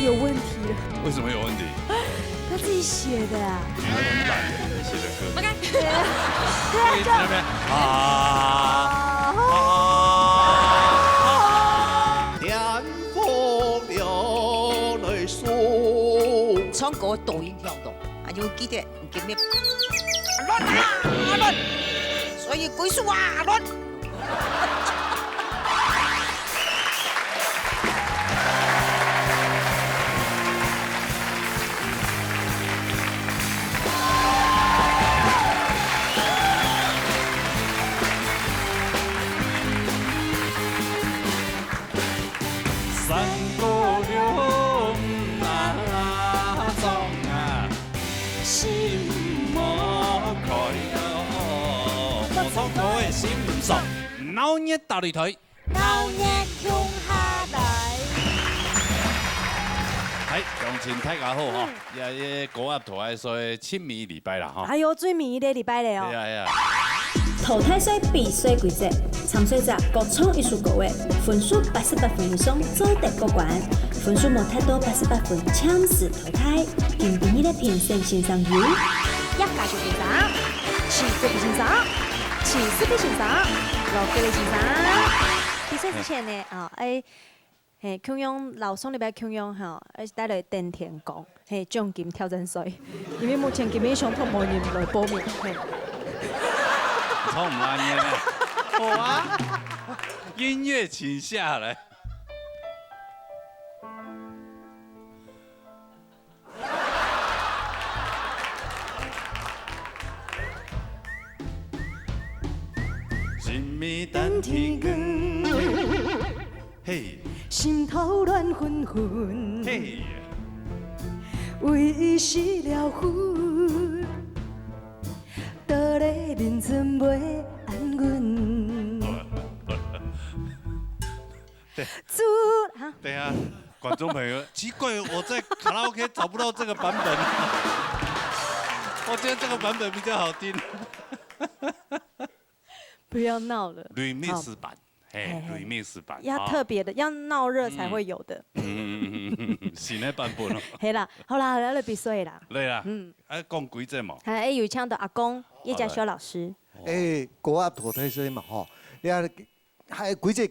有问题了。为什么有问题？他自己写的啊。那很烂的，你写的歌。对啊，那边天风流泪送。唱歌抖音跳动，啊就记得今日乱啊乱，所以鬼数啊乱。三姑娘啊，总啊，心莫开哦，我唱歌的心爽，闹热大擂台，闹热向下来。係詳情大家好哈，也高壓台所以清明禮拜啦哈。哎呦，最迷的禮拜了哦。係啊係啊。淘汰赛比赛规则：参赛者各创一首歌曲，分数88分以上做得过关，分数无达到88分，强势淘汰。经评议的评审欣赏有：一家就欣賞，七個不欣賞，七四不欣賞，六個的欣賞。比賽之前呢，慶陽老宋禮拜慶陽嚇，帶來登天宮，獎金挑戰賽，因為目前金美上頭冇人來報名。超唔爛嘅，好啊！音樂請下來。心咪等天光，嘿，心頭亂紛紛，嘿，為失了魂，倒咧面前袂安穩。对啊，观众朋友，奇怪，我在卡拉 OK 找不到这个版本，我觉得这个版本比较好听。不要鬧了 remix 版，哎，remix 版，要特別的，要鬧熱才會有的。新的版本咯。係啦，好啦，嚟比賽啦。嚟啦，講幾隻嘛？係有唱到阿公葉家修老師。高壓淘汰賽嘛吼，你啊，係幾隻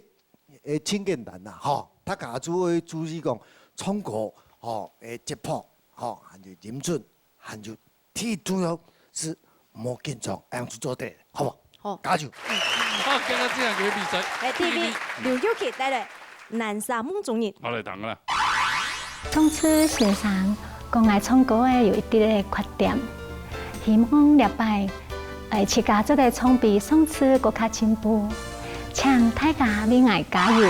真簡單啦吼，大家注意講唱歌吼，節拍吼，還有音準，還有最重要是冇緊張，這樣子做得，好不好？好，加油！好，今日這樣嘅比賽。TV 劉耀琪帶來《南沙夢中人》。我嚟等啦。上次先生講我唱歌嘅有一啲嘅缺點，希望禮拜自家做嘅唱比上次更加進步，請大家為我加油。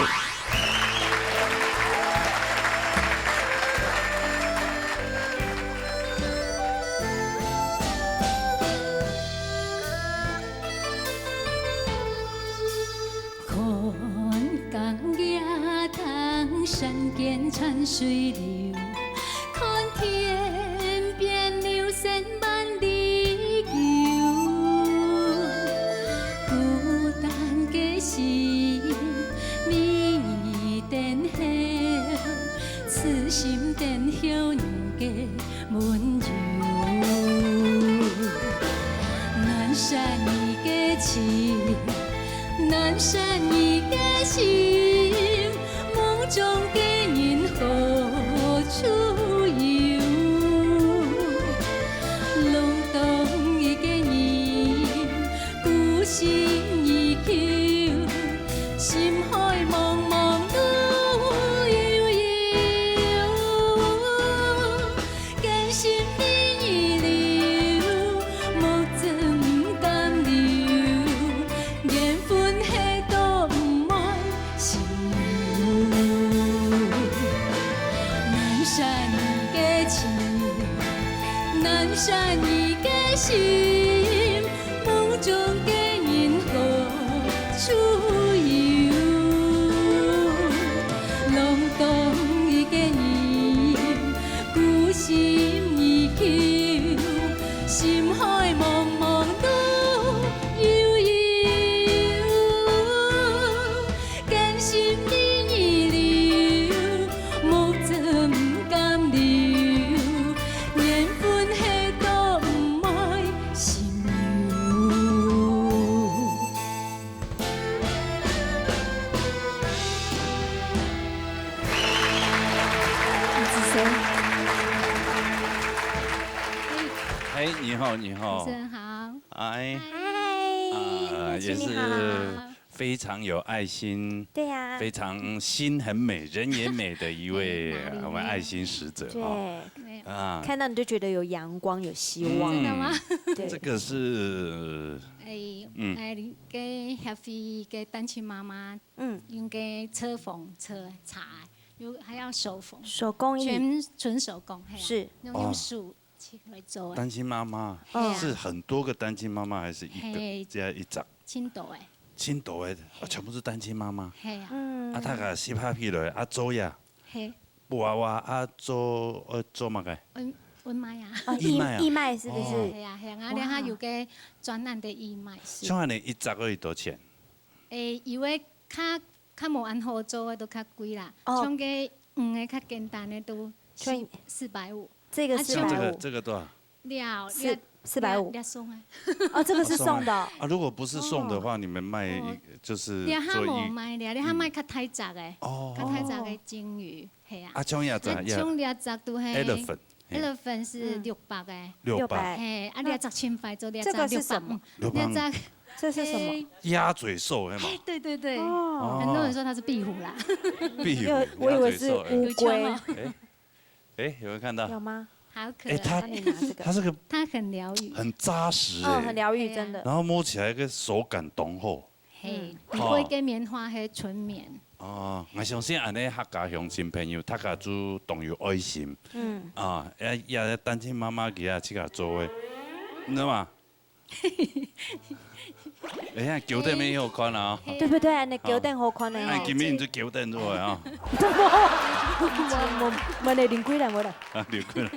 山间潺水流，看天边流星万里游。孤单的心，你等候，痴心等候你的温柔。南山你的情，南山你的心。梦中的人何處遊？浪蕩的人，孤身依靠，心海茫茫路悠悠，艱辛的逆流，目睭不敢流，緣分迄道不愛心。南山你的心，夢中的人何處遊？浪蕩的人，孤身依靠，心海茫茫路悠悠，艱辛的逆流，目睭不敢谢。哎，你好，你好主持，人好，哎，嗨，也你好。是非常有爱心，对呀，非常心很美，人也美的一位哪里我们爱心使者哦。对，没有，啊，看到你就觉得有阳光，有希望。真的吗？对，这个是哎，给 Happy 给单亲妈妈嗯，用给车缝车茶，有还要手缝，手工艺全纯手工，嘿啊是用树去来做的，单亲妈妈，哦是很多个单亲妈妈，还是一嘿个加一张？青豆诶，青岛的全部是单亲妈妈。嘿啊，嗯啊，他个洗拍皮落，啊做呀，嘿，布娃娃啊做嘛个？温麦啊，哦，义卖啊义卖是不哦是？嘿啊嘿啊，啊，然后有个专案的义卖是，像安尼一十个多钱？诶，因为较无安好做的都较贵啦，哦像个黄的较简单的都所以450，这个啊像这个450，这个多少？了450了送啊，哦，这个是送的哦。啊，如果不是送的话，你们卖就是了哈做一无卖了，了哈卖较太杂的，哦较太杂的金鱼，嘿啊，啊，像也在也像了杂都嘿 elephant ，elephant 是600的， 600，嘿，啊了杂千块做了杂这个是什么了600杂这是什么？嘿鸭嘴兽，嘿嘛，对对对，哦，很多人说它是壁虎啦，壁虎因为，我以为是鸭嘴兽乌有龟，枪哦，哎，有人看到？有吗？好可哎，它爱，那你拿这个它这个它很疗愈，很扎实哦，很哎，疗愈，对啊真的。然后摸起来个手感浓厚。嘿，哦比会跟棉花迄纯棉，哦，我相信安尼客家乡亲朋友，客家主动有爱心嗯，啊，也单亲妈妈给啊去甲做的，你知道吗？哎呀，9点没有看啊，对不对？那九点好看的哎，哦。今年就9点做的啊，我那零几人我了。啊，留过来。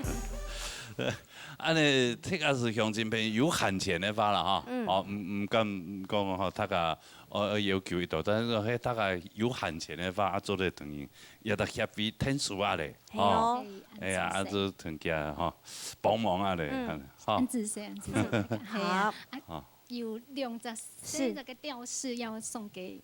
安尼，这个是乡亲朋友有限钱的发啦哈，哦，唔敢讲吼，他个要求伊多，但是迄他个有限钱的发，啊做咧等于也得协比天数啊咧，嘿哦，哎呀，啊做团家吼，帮忙啊咧，吼很，仔细，很仔细，嘿啊，好有这个吊饰要送给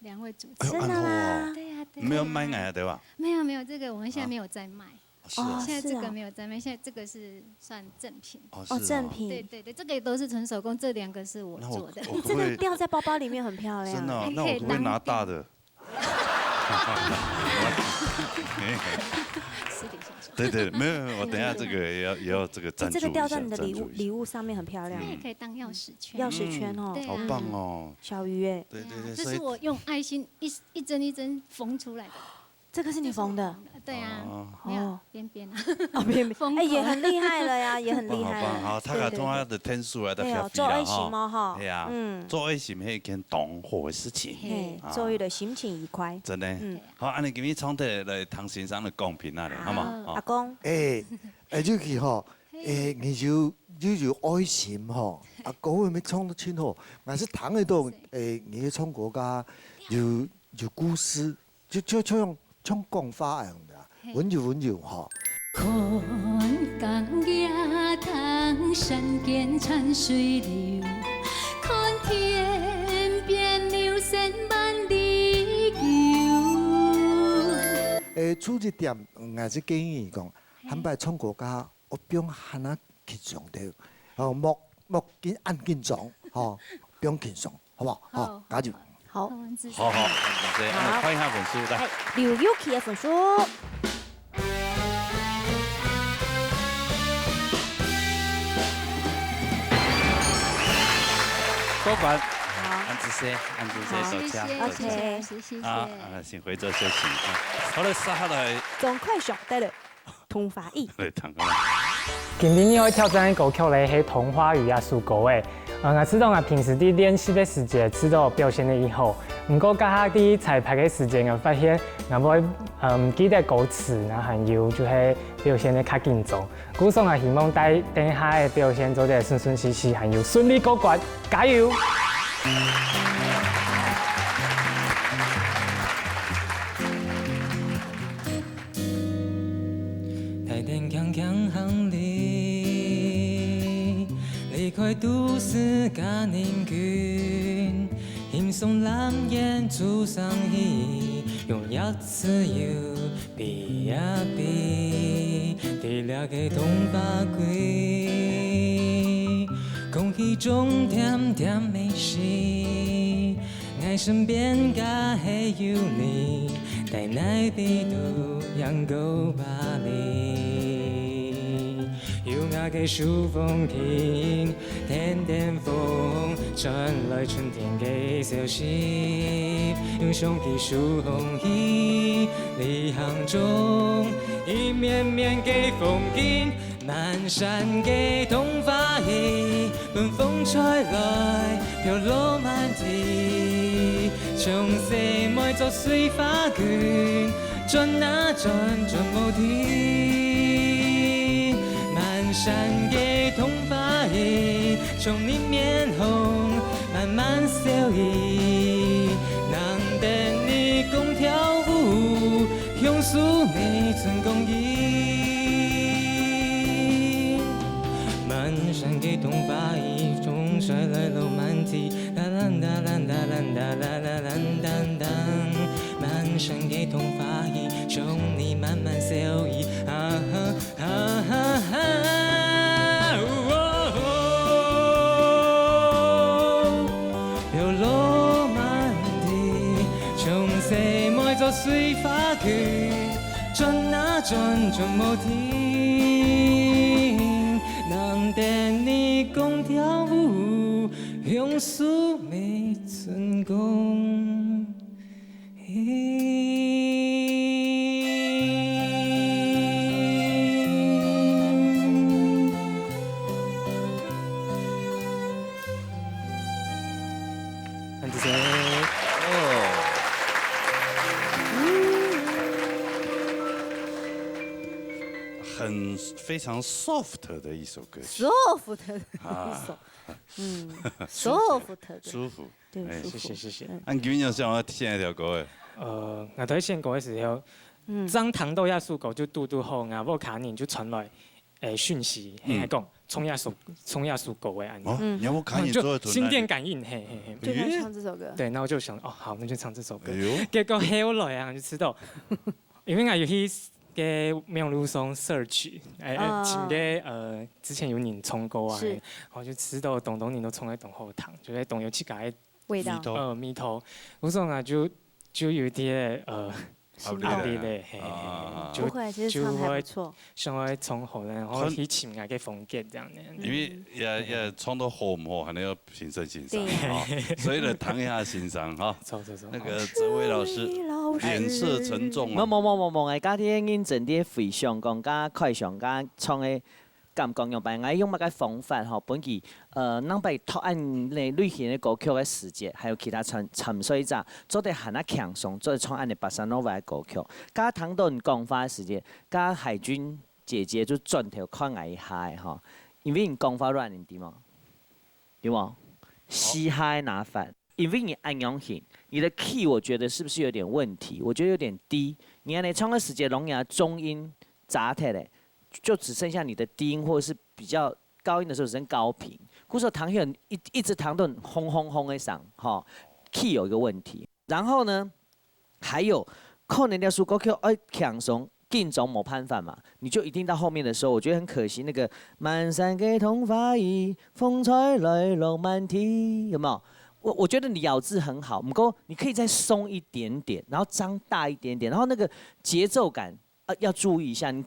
2位主持人，哎呦，真的安好吗哦，对呀，对呀没有卖啊对吧？没有，这个我们现在没有在卖，是啊，现在这是啊个没有在卖，现在这个是算正品。哦哦，正是品，对，这个也都是纯手工，这2个是我那做的。这个我可不可以吊在包包里面很漂亮。真的哦？还那我可不可以拿大的？私底下说，对，没有，我等一下这个也要这个赞助这个一下，吊在你的赞助一下礼物上面很漂亮这，也可以当钥匙圈。钥匙圈哦，对啊好棒哦！小鱼哎，对，这所以是我用爱心一针一针缝出来的。这个是你缝的，对啊哦，没有哦边边啊。哦，别别疯，哎，也狂很厉害了呀，也很厉害好棒，好，了。他个通他的天数啊，得对哦，协比做爱啦心嘛哈，系啊，嗯，做爱心是一件同好的事情，嘿啊，做一的心情愉快。真的。嗯，好，安尼今日从头来唐先生的贡品啊，好嘛？哦，阿公，誒尤其吼，你有愛心吼，啊，嗰個咪唱得清楚，但是唐嗰度你唱國家有故事，就唱廣話樣的，溫柔吼。看江夜塘山间潺水流，看天边流星万里游。出一點，我是建議講，咱擺唱國家，我不用喊啊緊張的，莫緊按緊張，吼，不用緊張，好不好？好，加油！好，文字好，对，安尼看一下本書哎来。，刘 Yuki 的粉书，多管，好，按姿势，手谢掐，谢手掐。谢谢。啊，先回座休息。好了，杀来总快上得了，通法意。来谈讲。今天要挑战的歌曲咧是童话语啊属歌的。我知道我平时伫练习的时节，知道表现的以后，不过加下伫彩排的时间，我发现我会唔记得歌词，然后还有就是表现的较紧张。故所也希望在等下的表现做得顺顺利利，还有顺利过关，加油！台电强强行李，离开都市甲人群，轻松蓝颜出上戏，用一次要比一比，地了嘅童话鬼，空气中甜甜美食，爱身边嘅还有你，带奶地都养狗巴黎，有我嘅数风停，点点风传来春天嘅消息，用胸肌数红衣，离行中一面面嘅风景。漫山嘅童话戏，伴风吹来，飘落满地。从四妹作水花卷，转啊转转无停。漫山嘅童话戏，从你面红慢慢消翳，能等你共跳舞，用素美存公益。漫山嘅童话戏，中甩来浪漫地，啦啦啦啦啦啦啦啦啦啦啦。漫山嘅童话戏，从你慢慢消翳，啊哈哈哈哈。飘落满地，从四妹作水花卷，转啊转转无停。能等你共跳舞，用素美成功。非常 soft 的一首歌曲， soft 的一啊首，soft 的，舒服。对，哎舒服。谢谢。按今日想我现在条歌诶，我在献歌的时候，张糖豆亚树狗就嘟嘟后，然后卡尼就传来讯息，还讲冲亚树狗诶，哦，你要我看你做的心电感应，嘿。就要唱这首歌。对，那我就想，哦，好，那就唱这首歌。哎呦，结果后来啊，就知道，因为我有去嘅美容路上 search， 请嘅之前有人冲过啊，然后就知道东人都冲在东后堂，就在东有去改味道，米头，我说啊就有点压力嘞，不会，其实唱得还不错。想要从后然后去请下嘅风格这样的。因为也唱到好唔好，还能要评审欣赏啊，所以呢，谈一下欣赏哈。那个这位老师脸色沉重啊。冇，家啲演整啲回想讲加快上加唱嘅。咁講用白，我用乜嘅方法嗬？本期能被托按你類型嘅歌曲嘅時節，還有其他沉睡者，做得很啊輕鬆，做得唱按你巴薩諾瓦嘅歌曲。加唐頓講法嘅時節，加海軍姐姐就轉頭看我一下嗬，因為你講法亂你點嘛？有冇？嘻哈拿法，因為你按樣型，你的 key 我覺得是不是有點問題？我覺得有點低。你按你唱嘅時節，攏有中音雜體咧。就只剩下你的低音，或者是比较高音的时候只剩高频。故说唐有一直唐都很轰的上，哈 ，key 有一个问题。然后呢，还有可能要说歌曲爱强松紧张没办法嘛，你就一定到后面的时候，我觉得很可惜。那个漫山给童话意，风吹来浪漫地，有没有？我觉得你咬字很好，不过你可以再松一点点，然后张大一点点，然后那个节奏感。要注意一下，你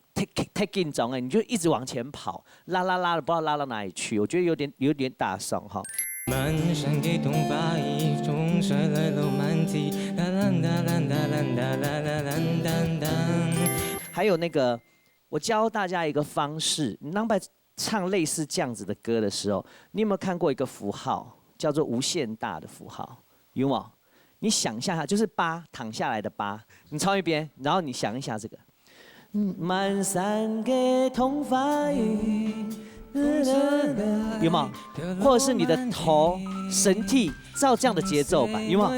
太紧张了，你就一直往前跑，拉的，不知道拉到哪里去。我觉得有点大伤哈。漫山给童话意，中甩来浪漫地，啦啦啦啦啦啦啦啦啦啦。还有那个，我教大家一个方式，你当在唱类似这样子的歌的时候，你有没有看过一个符号叫做无限大的符号？有吗？你想一下它，就是八躺下来的八，你唱一遍，然后你想一下这个。漫山给童话意，有吗？或者是你的头神体照这样的节奏吧，有吗？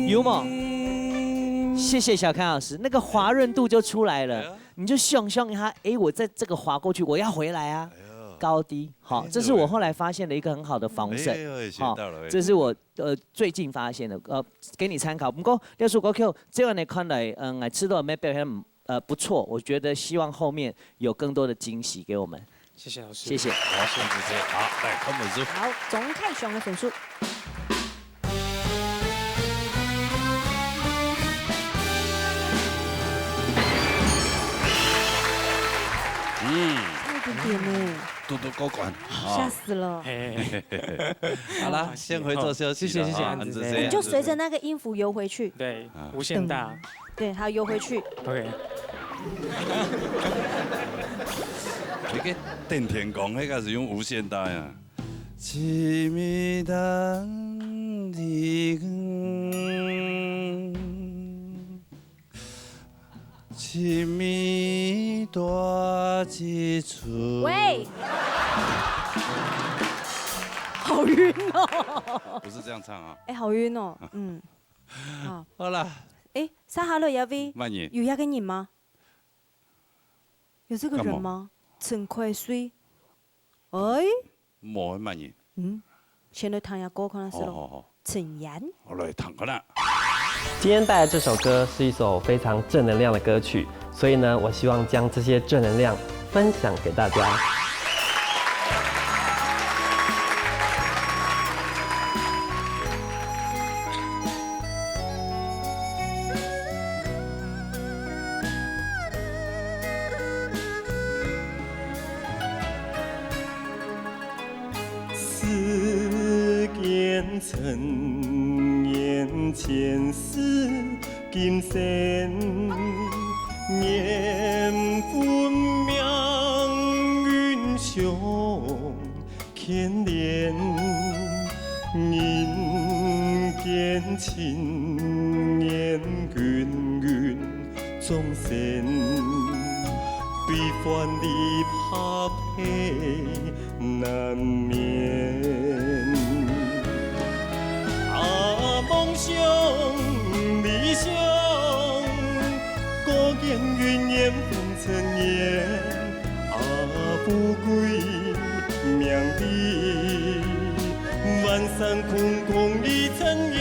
有吗？谢谢小康老师，那个滑润度就出来了，你就想一下，我在这个滑过去，我要回来啊，高低，好，这是我后来发现的一个很好的防哎震，呦学到了这是我最近发现的，给你参考。不过廖叔歌曲这样的看来，我知道没表现不错，我觉得希望后面有更多的惊喜给我们。谢谢老师，谢谢。好，谢谢。好，来看本书。好，总凯雄的分数。差一点点呢，多多高管。吓死了。好了，先回做休息了。谢谢啊安子这样你就随着那个音符游回去。对，无限大。对，还有游回去。 OK。那个电天宫那个是用无线带啊。一暝等日光，一暝大一厝。喂，好晕哦。不是这样唱啊。哎，好晕哦。嗯。好。好了。哎，沙哈勒亚威。慢点。有那个人吗？有这个干嘛人吗？陈快水。哎。冇慢点。嗯。先来弹下歌可能是好咯。陈妍。我来弹个啦。今天带来这首歌是一首非常正能量的歌曲，所以呢，我希望将这些正能量分享给大家。世间尘烟前世今生，缘分命运上牵连，人间情缘芸芸众生，对翻离拍配。 难免啊，梦想理想，孤雁云烟风尘烟，啊，富贵名利，万山空空一尘烟。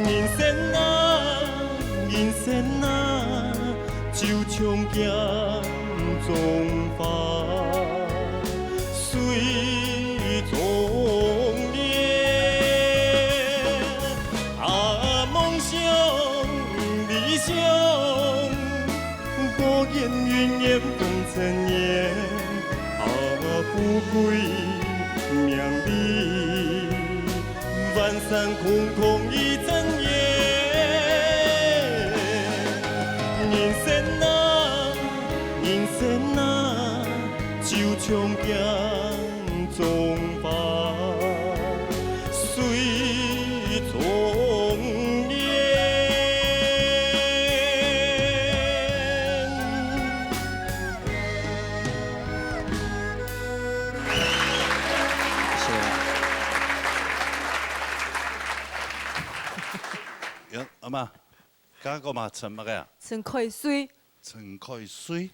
人生啊，人生啊，就像行。 中发水中莲，啊，梦想理想，孤雁云烟风尘烟，啊，富贵名利，万山空空一尘烟。人生啊。 人生啊，就像行中花，水中莲。谢谢。阿妈，刚刚嘛陈乜个呀？陈快水。陈快水。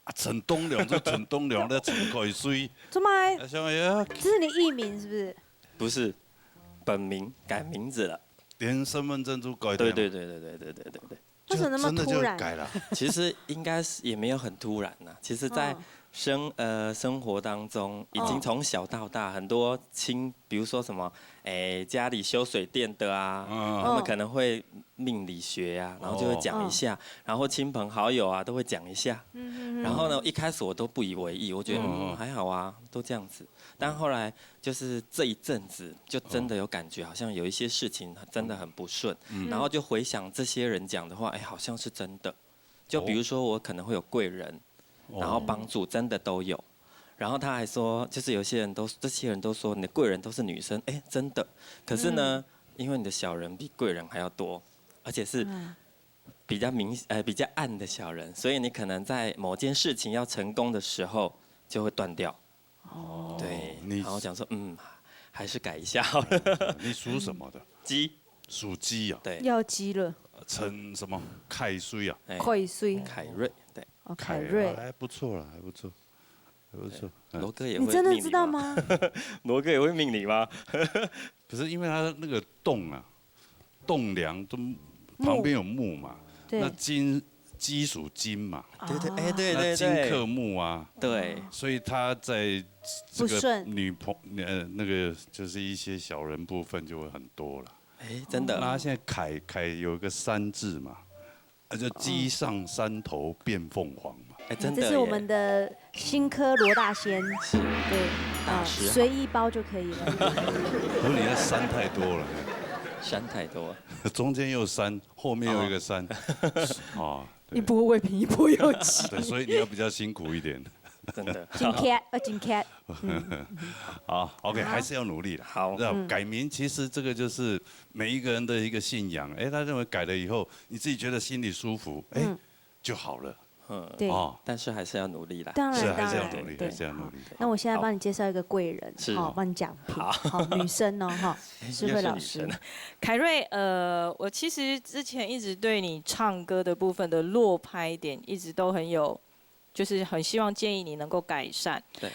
啊，陈东良就陈东良的陈快水。怎么？这是你艺名是不是？不是，本名改名字了，连身份证都改。对。为什么那么突然？改了。其实应该是也没有很突然呐。其实，在生活当中，已经从小到大很多比如说什么，家里修水电的啊，他们可能会命理学啊，然后就会讲一下，然后亲朋好友啊都会讲一下。然后呢，一开始我都不以为意，我觉得还好啊，都这样子。但后来就是这一阵子，就真的有感觉，好像有一些事情真的很不顺，然后就回想这些人讲的话，好像是真的。就比如说我可能会有贵人。 然后帮助真的都有，然后他还说，就是这些人都说你的贵人都是女生，真的。可是呢，因为你的小人比贵人还要多，而且是比较比较暗的小人，所以你可能在某件事情要成功的时候就会断掉。哦，对。然后讲说，还是改一下好了。你属什么的？鸡。属鸡啊。对。要鸡了。陈什么？凯水啊。快水。凯瑞，对。哦，凯瑞，还不错了，还不错，还不错。罗哥也会你真的命你知道吗？罗哥也会命你吗？不是因为它那个洞啊，栋梁都旁边有木嘛，对那鸡属金嘛，对对，哎对那对对，金克木啊，对，所以他在这个不顺那个就是一些小人部分就会很多了。哎，真的。那他现在凯有一个山字嘛，就鸡上山头变凤凰嘛。哎，真的耶。这是我们的新科罗大仙，对，大师好随意包就可以了。不是你的山太多了，山太多，中间又山，后面又一个山，哦，一波未平一波又起。对，所以你要比较辛苦一点。真的。金 cat，金 cat。好 ，OK， 还是要努力的。好，改名其实这个就是每一个人的一个信仰。哎，他认为改了以后，你自己觉得心里舒服，哎，就好了。对。但是还是要努力啦。当然，还是要努力，还是要努力。那我现在帮你介绍一个贵人，好，帮你讲评。好，女生哦，哈，诗慧老师。凯瑞，我其实之前一直对你唱歌的部分的落拍点一直都很有，就是很希望建议你能够改善。对。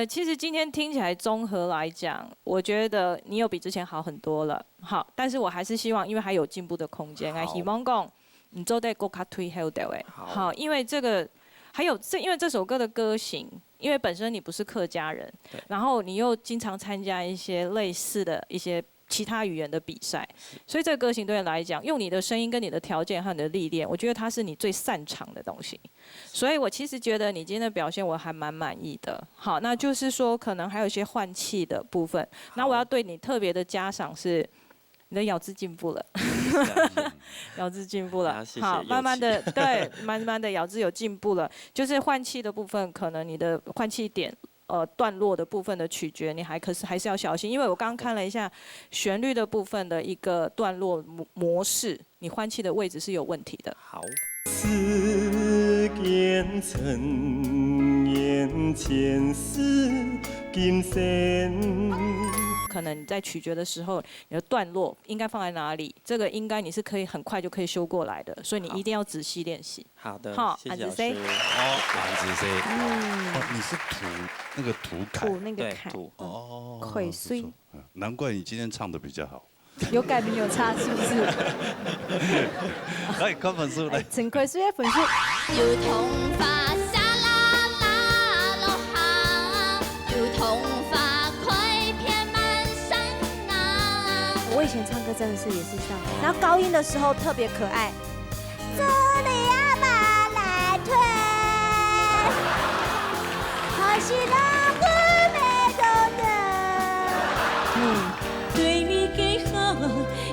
其实今天听起来综合来讲，我觉得你有比之前好很多了。好，但是我还是希望，因为还有进步的空间，希望讲你做得更加推好的诶。好，因为这个还有因为这首歌的歌型，因为本身你不是客家人，然后你又经常参加一些类似的一些其他语言的比赛，所以这个歌型对你来讲，用你的声音跟你的条件和你的历练，我觉得它是你最擅长的东西。所以我其实觉得你今天的表现我还蛮满意的。好，那就是说可能还有一些换气的部分。那我要对你特别的嘉赏是，你的咬字进步了，咬字进步了。好，慢慢的对，慢慢的咬字有进步了。就是换气的部分，可能你的换气点。段落的部分的取决，你还是要小心，因为我刚刚看了一下旋律的部分的一个段落模式，你换气的位置是有问题的。好。此间尘烟前世今生。可能你在取决的时候，你的段落应该放在哪里？这个应该你是可以很快就可以修过来的，所以你一定要仔细练习。好的，谢谢老师。安子 C， 你是那个土凯，土那个凯，哦，癸水，难怪你今天唱的比较好。有改名有差是不是？来看粉丝来，陈癸水的粉丝。有头发沙啦啦落下，有头发快遍满山啊。我以前唱歌真的是也是这样，然后高音的时候特别可爱。这里呀马来推，好喜让我美动的。对你给好，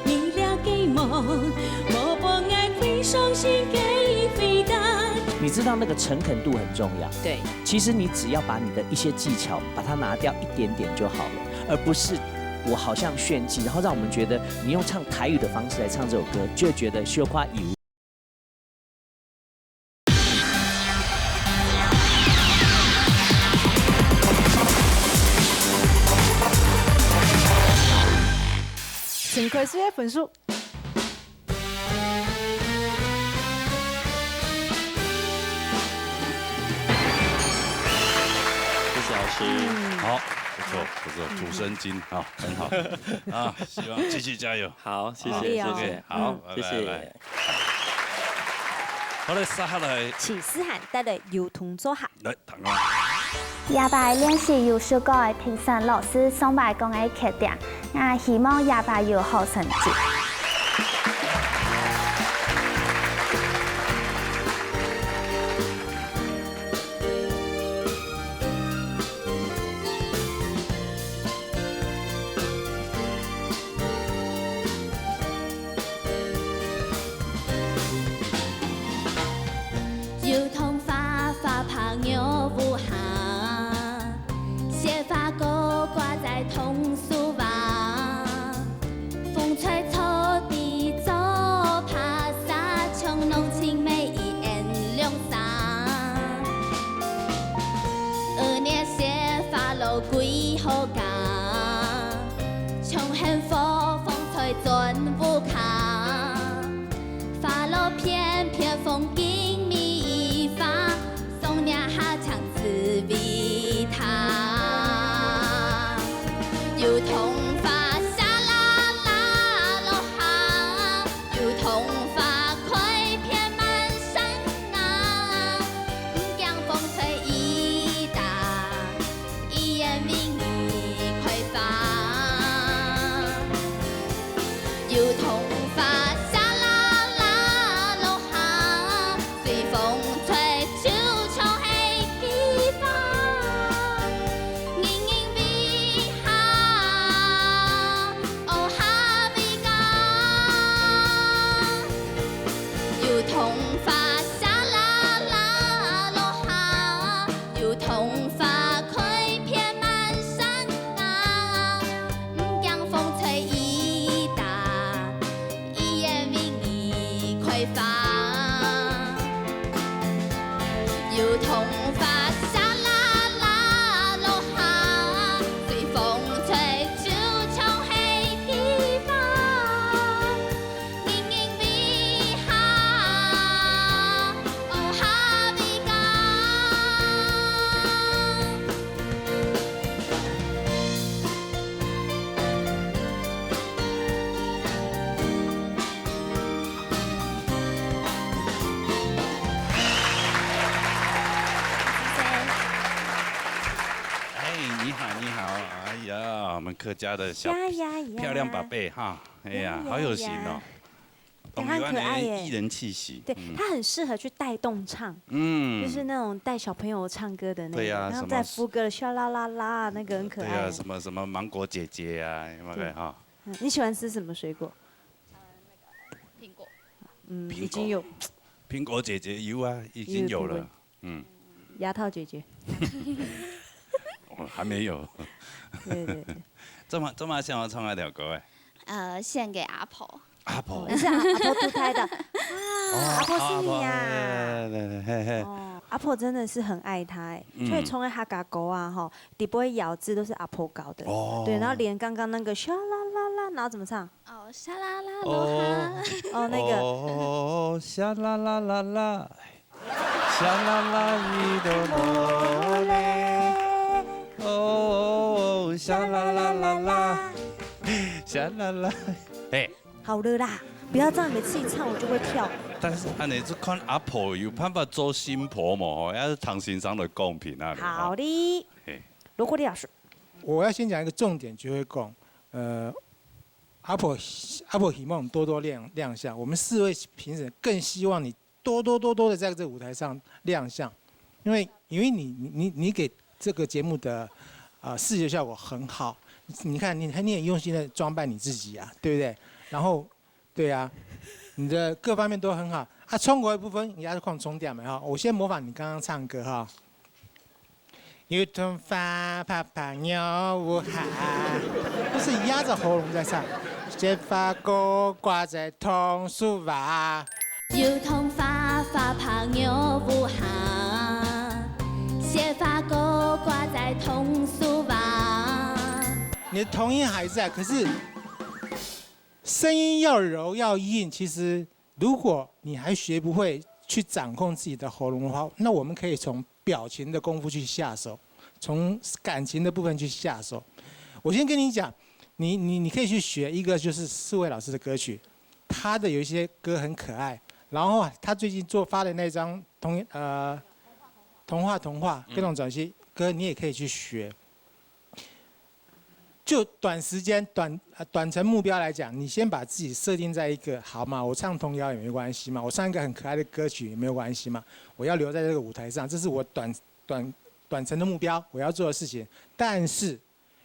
你俩给梦，莫把爱飞上心给飞弹。你知道那个诚恳度很重要。对，其实你只要把你的一些技巧把它拿掉一点点就好了，而不是我好像炫技，然后让我们觉得你用唱台语的方式来唱这首歌，就会觉得羞夸以无。陈癸水的分数。谢谢老师。好，不错，土生金，好，很好啊，希望继续加油。好，谢谢，好，谢谢。好嘞，撒下来。齐思涵带来幼童组合。来，唐啊。下摆练习有首歌的评审老师上摆讲的缺点，我希望下摆有好成绩。有头发发胖又不好，斜发钩挂在桐树旁，风吹草客家的小漂亮宝贝哈，哎呀，好有型哦，懂台湾的艺人气息。对，他很适合去带动唱，就是那种带小朋友唱歌的那个，然后在副歌的唰啦啦啦，那个很可爱。对啊，什么芒果姐姐啊，有没有哈？你喜欢吃什么水果？苹果。已经有。苹果姐姐有啊，已经有了。牙套姐姐。我还没有。对。这么想要唱那条歌哎？献给阿婆。阿婆。是阿婆独胎的。阿婆是你呀。对。阿婆真的是很爱他哎，所以从客家歌啊哈，底部咬字都是阿婆搞的。对，然后连刚刚那个唰啦啦啦，然后怎么唱？沙啦啦罗哈。那个。哦，沙啦啦啦啦，沙啦啦伊多罗嘞。哦，沙啦啦啦啦，沙啦啦。哎。好了啦，不要这样，每次一唱我就会跳。但是安尼就看阿婆有办法做新婆嘛，要是唐先生的公平啊。好的。罗国立老师，我要先讲一个重点，就会讲，阿婆希望多多亮相，我们4位评审更希望你多的在这个舞台上亮相，因为你给这个节目的视觉效果很好，你看你很用心的装扮你自己啊，对不对？然后，对啊，你的各方面都很好。中国的部分也是看重点的哈。我先模仿你刚刚唱歌哈。油桐花啪啪鸟舞哈，都是压着喉咙在唱。雪花钩挂在桐树瓦。油桐花啪鸟舞哈，雪花钩挂在桐树瓦。你的童音还在，可是。声音要柔要硬，其实如果你还学不会去掌控自己的喉咙的话，那我们可以从表情的功夫去下手，从感情的部分去下手。我先跟你讲，你可以去学一个就是4位老师的歌曲，他的有一些歌很可爱，然后他最近发的那张童话各种转型歌，你也可以去学。就短时间短程目标来讲，你先把自己设定在一个好嘛，我唱童谣也没关系嘛，我唱一个很可爱的歌曲也没有关系嘛，我要留在这个舞台上，这是我短程的目标，我要做的事情。但是，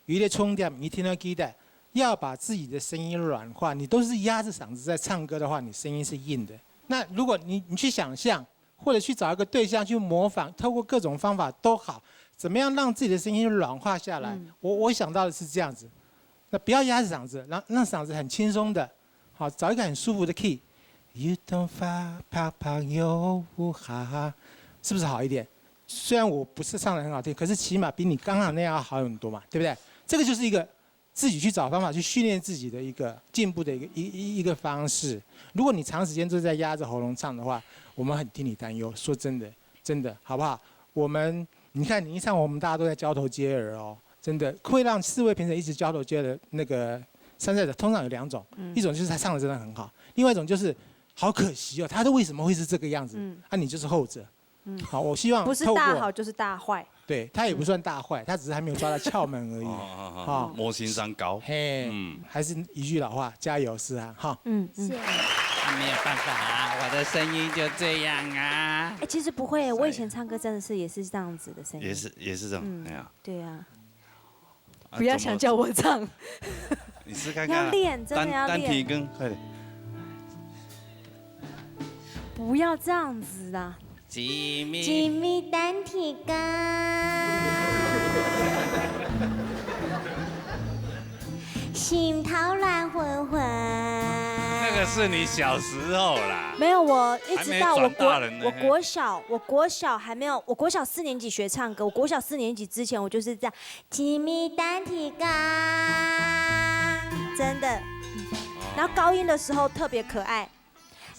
有一个重点，你听到记得要把自己的声音软化，你都是压着嗓子在唱歌的话，你声音是硬的。那如果你去想象，或者去找一个对象去模仿，透过各种方法都好。怎么样让自己的声音软化下来？我想到的是这样子，那不要压着嗓子，让嗓子很轻松的，好，找一个很舒服的 key。油桐花啪啪鸟舞哈，是不是好一点？虽然我不是唱得很好听，可是起码比你刚刚那样要好很多嘛，对不对？这个就是一个自己去找方法去训练自己的一个进步的一个方式。如果你长时间都在压着喉咙唱的话，我们很替你担忧。说真的，好不好？你看，你一唱，我们大家都在交头接耳哦，真的会让4位评审一直交头接耳的那个参赛者，通常有2种，一种就是他唱的真的很好，另外一种就是好可惜哦，他为什么会是这个样子？你就是后者。好，我希望不是大好就是大坏。对，他也不算大坏，他只是还没有抓到窍门而已。好，模型上高。嘿，还是一句老话，加油是啊，哈。谢谢。没有办法啊，我的声音就这样啊。其实不会，我以前唱歌真的也是这样子的声音。也是这样，哎呀。对啊。不要想叫我唱。你试看看。要练，真的要练。单提跟快点。不要这样子啊。吉米单提杆，心头乱混混。那个是你小时候啦。没有，我一直到我国小还没有，我国小4年级学唱歌，我国小4年级之前我就是这样，吉米单提杆，真的。然后高音的时候特别可爱。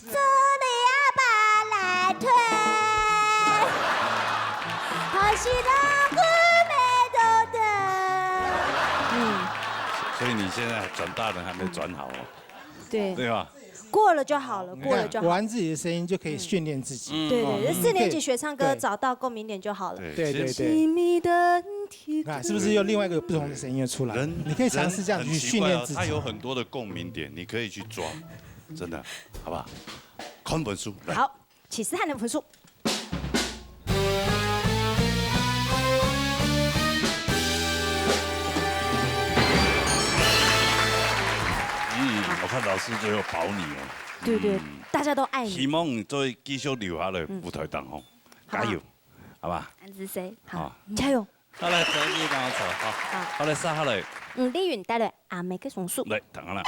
这里阿爸来推，好喜乐姑美都的。所以你现在转大人还没转好哦。对吧？过了就好了，过了就好。玩自己的声音就可以训练自己。对，4年级学唱歌找到共鸣点就好了。对。吉米的体的。是不是又另外一个不同的声音又出来？你可以尝试这样子去训练自己。它有很多的共鸣点，你可以去抓，真的，好不好？看本书，来。好，启思翰的分数。我看老师最后保你哦。对对，大家都爱你。希望你再继续留下来舞台上哦，加油，好吧？安子 C， 好，加油。好嘞，手机帮我走，好，好嘞，杀好嘞。李允带来阿妹的松树。来，等下来。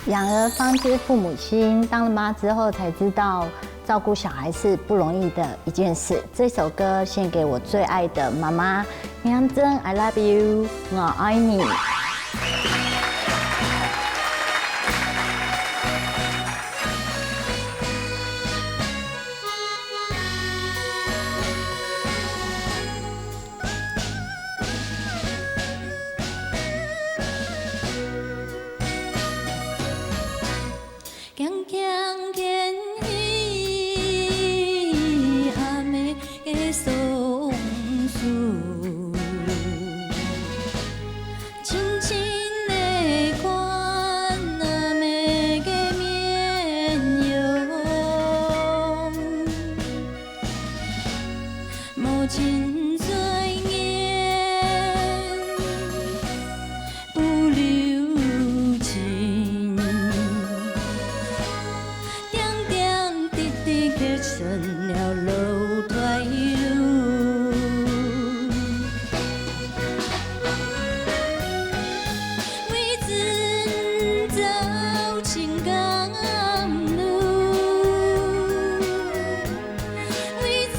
养儿方知父母心，当了妈之后才知道照顾小孩是不容易的一件事。这首歌献给我最爱的妈妈，娘真 I love you， 我爱你。强强见伊阿妹的松树，轻轻地看阿妹的面容，母亲最眼不留情。成了楼台路，为尊走情感路，为尊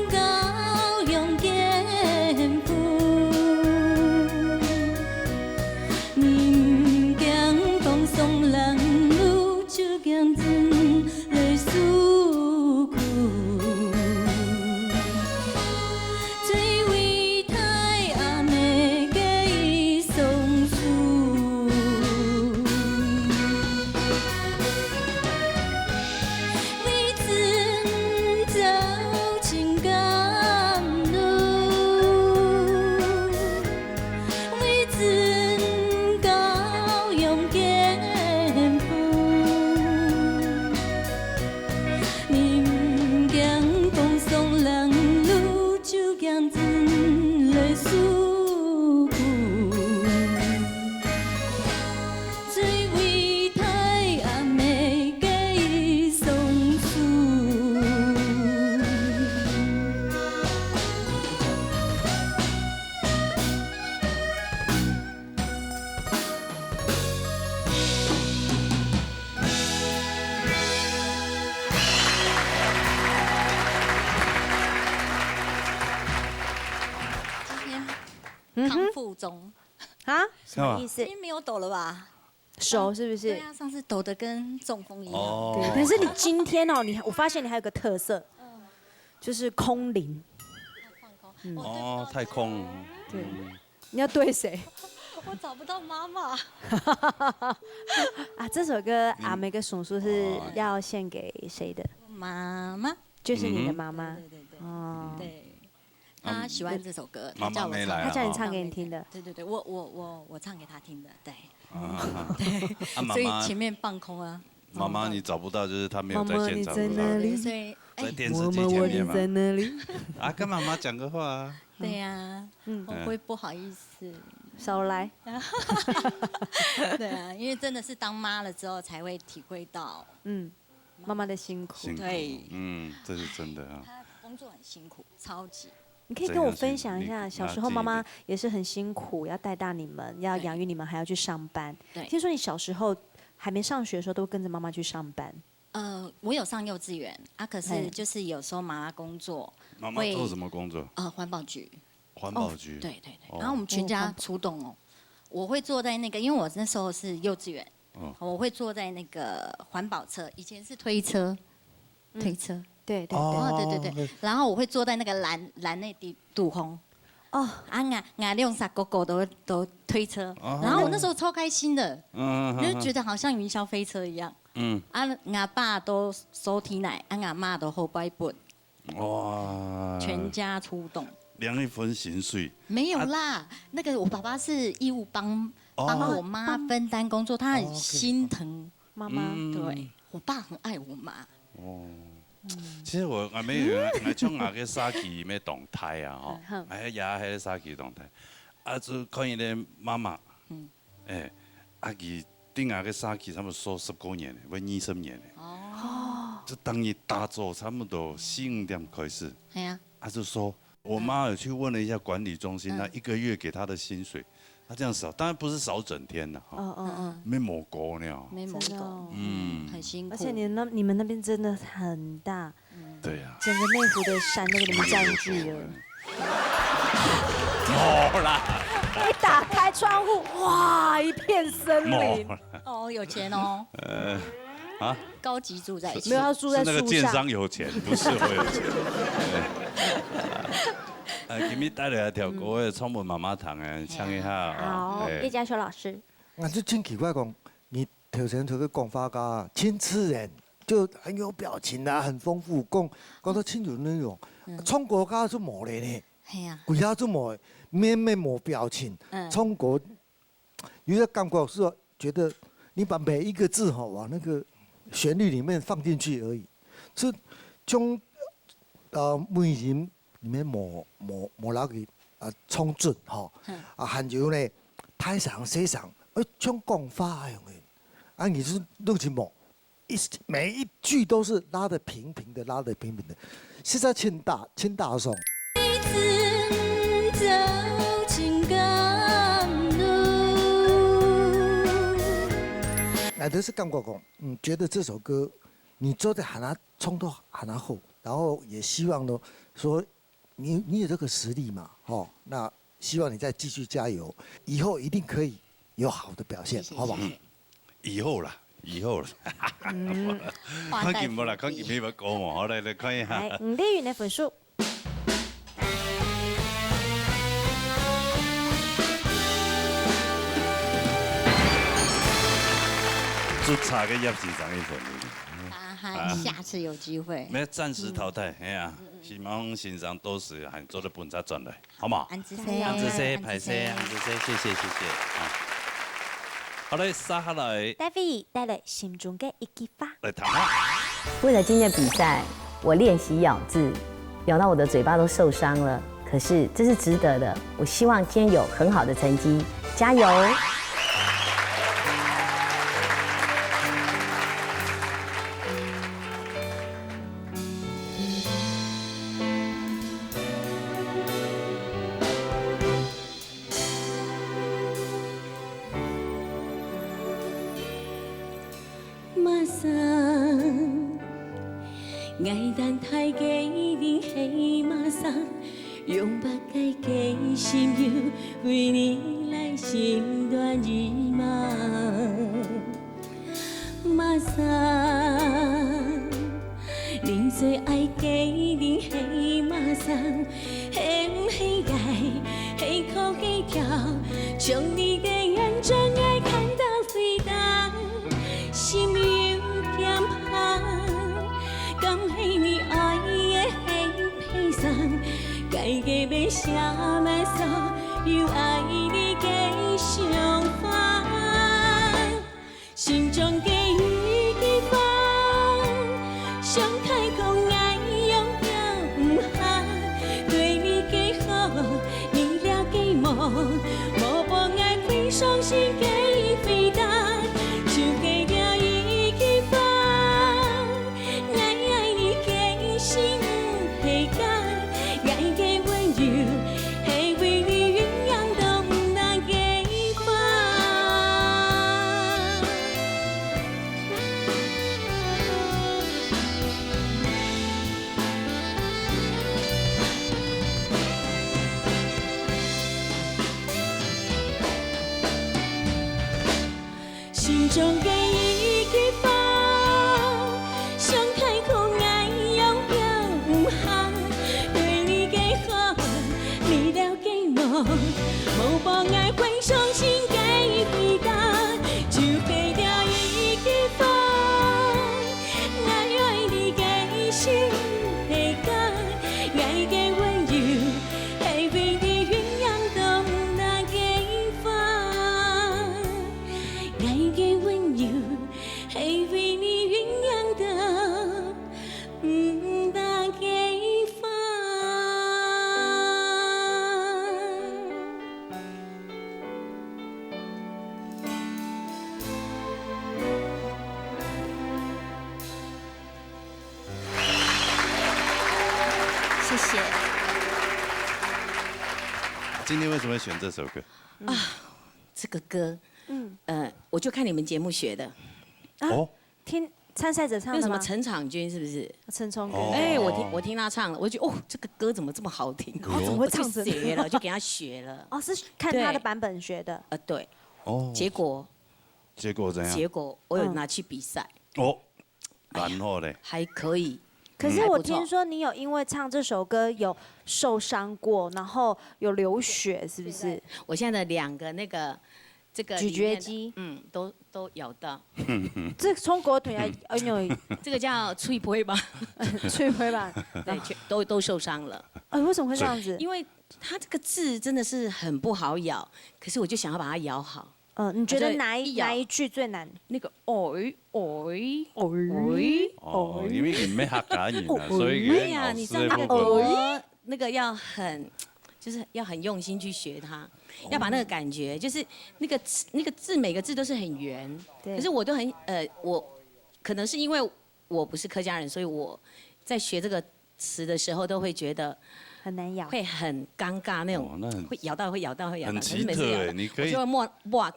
高勇健夫，你不惊讲送人路，就惊尊泪思。康复中啊？什么意思？今天没有抖了吧？手是不是？对啊，上次抖得跟中风一样。对，但是你今天哦，我发现你还有个特色，就是空灵。哦，太空。对，你要对谁？我找不到妈妈。啊，这首歌《阿妹跟松树》是要献给谁的？妈妈。就是你的妈妈。对对对。哦。对。他喜欢这首歌，妈妈没来，他叫你唱给你听的。对对对，我唱给他听的，对。对。所以前面放空啊。妈妈，你找不到，就是他没有在现场，在哪里？所以在电视机前面嘛。在哪里？啊，跟妈妈讲个话啊。对呀，我会不好意思。少来。对啊，因为真的是当妈了之后才会体会到，妈妈的辛苦。对，这是真的啊。她工作很辛苦，超级。你可以跟我分享一下，小时候妈妈也是很辛苦，要带大你们，要养育你们，还要去上班。对。听说你小时候还没上学的时候，都跟着妈妈去上班。我有上幼稚园啊，可是就是有时候妈妈工作，妈妈做什么工作？环保局。环保局。对对对。然后我们全家出动哦，我会坐在那个，因为我那时候是幼稚园，我会坐在那个环保车，以前是推车，推车。对对对对对，然后我会坐在那个蓝内杜风，用啥狗狗都推车，然后我那时候超开心的，就觉得好像云霄飞车一样，俺爸都收提奶，俺妈都后摆本，哇，全家出动，量一分薪水。没有啦，那个我爸爸是义务帮我妈分担工作，他很心疼妈妈。对，我爸很爱我妈。哦。其实我没有来唱那个沙琪咩动态啊，吼，哎呀，迄个沙琪动态，啊，就看伊的妈妈，哎，啊，伊顶下个沙琪差不多收10多年，要20年的。哦。就当你打坐差不多4、5点开始。哎呀。他就说，我妈有去问了一下管理中心，那1个月给她的薪水，她这样少，当然不是少整天的哈。没抹锅呢。没抹锅。很辛苦。而且你们那边真的很大。对呀。整个内湖的山都给你们占据了。没啦。一打开窗户，哇，一片森林。哦，有钱哦。啊？高级住在一起。没有，要住在树上。那个建商有钱，不是我有钱。今天带来条歌的创文妈妈堂的，唱一下。好，叶嘉修老师。啊，就真奇怪讲，你头前这个讲法家亲自人，就很有表情啊，很丰富，讲到清楚内容。创国家就冇嘞呢。系啊。鬼家就冇，没冇表情。创国有些感觉是觉得你把每一个字往那个旋律里面放进去而已，这种每人里面冇那个冲准还有呢台上写上种讲法用的，你是弄起冇，每一句都是拉得平平的，拉得平平的，实在轻大声。都是感觉讲，觉得这首歌，你做的喊他冲到喊他后，然后也希望呢，说你有这个实力嘛，那希望你再继续加油，以后一定可以有好的表现，好不好？以后啦。看见冇啦，看见没有歌嘛，好来看一下。来，5点元的分数。就差个叶先生一份。下次有机会。没暂时淘汰，哎呀，希望先生都是还做得本才转来，好嘛？安子生，排谢，安子生，谢谢。好嘞，接下来 David 带来心中的一句话。来谈话。为了今天比赛，我练习咬字，咬到我的嘴巴都受伤了。可是这是值得的，我希望今天有很好的成绩，加油！爱等太假你黑马桑，用目解假心忧，为你来心断意梦。马桑，你最爱假你黑马桑，黑唔黑爱，黑哭黑跳，将你的眼睁爱看到飞荡，心有点怕。敢系你爱的黑皮衫，该个要写咩诉，又爱你的想法，心中的一句话，想开口爱用表唔下，对你嘅好，你了解无？无妨爱非伤心嘅回答，就给了一句话。心系假，爱嘅温柔，系为你鸳鸯都唔能给放。心中嘅一句话，想开口爱用表唔下，对你嘅好，你了解无？无妨碍会伤心嘅回答，就给了一句话，爱你嘅心系假，爱嘅温柔，今天为什么选这首歌？这个歌，我就看你们节目学的。哦，听参赛者唱的吗？那什么陈场君是不是？陈冲哥。哎，我听他唱了，我就觉得这个歌怎么这么好听？怎么会唱成？学了，就给他学了。哦，是看他的版本学的。对。哦。结果怎样？结果我有拿去比赛。哦。然后嘞？还可以。可是我听说你有因为唱这首歌有受伤过，然后有流血，是不是？我现在的2个这个咀嚼肌，都咬到。这从国腿啊，这个叫脆胚吧，脆胚吧，对，都受伤了。为什么会这样子？因为它这个字真的是很不好咬，可是我就想要把它咬好。你觉得哪一句最难？那个因为你没客家人啊，所以对呀，你知道那个那个要很。就是要很用心去学它，要把那个感觉，就是那个字每个字都是很圆，可是我都很我可能是因为我不是客家人，所以我在学这个词的时候都会觉得很难咬，会很尴尬那种，会咬到，很奇特哎，你可以就会抹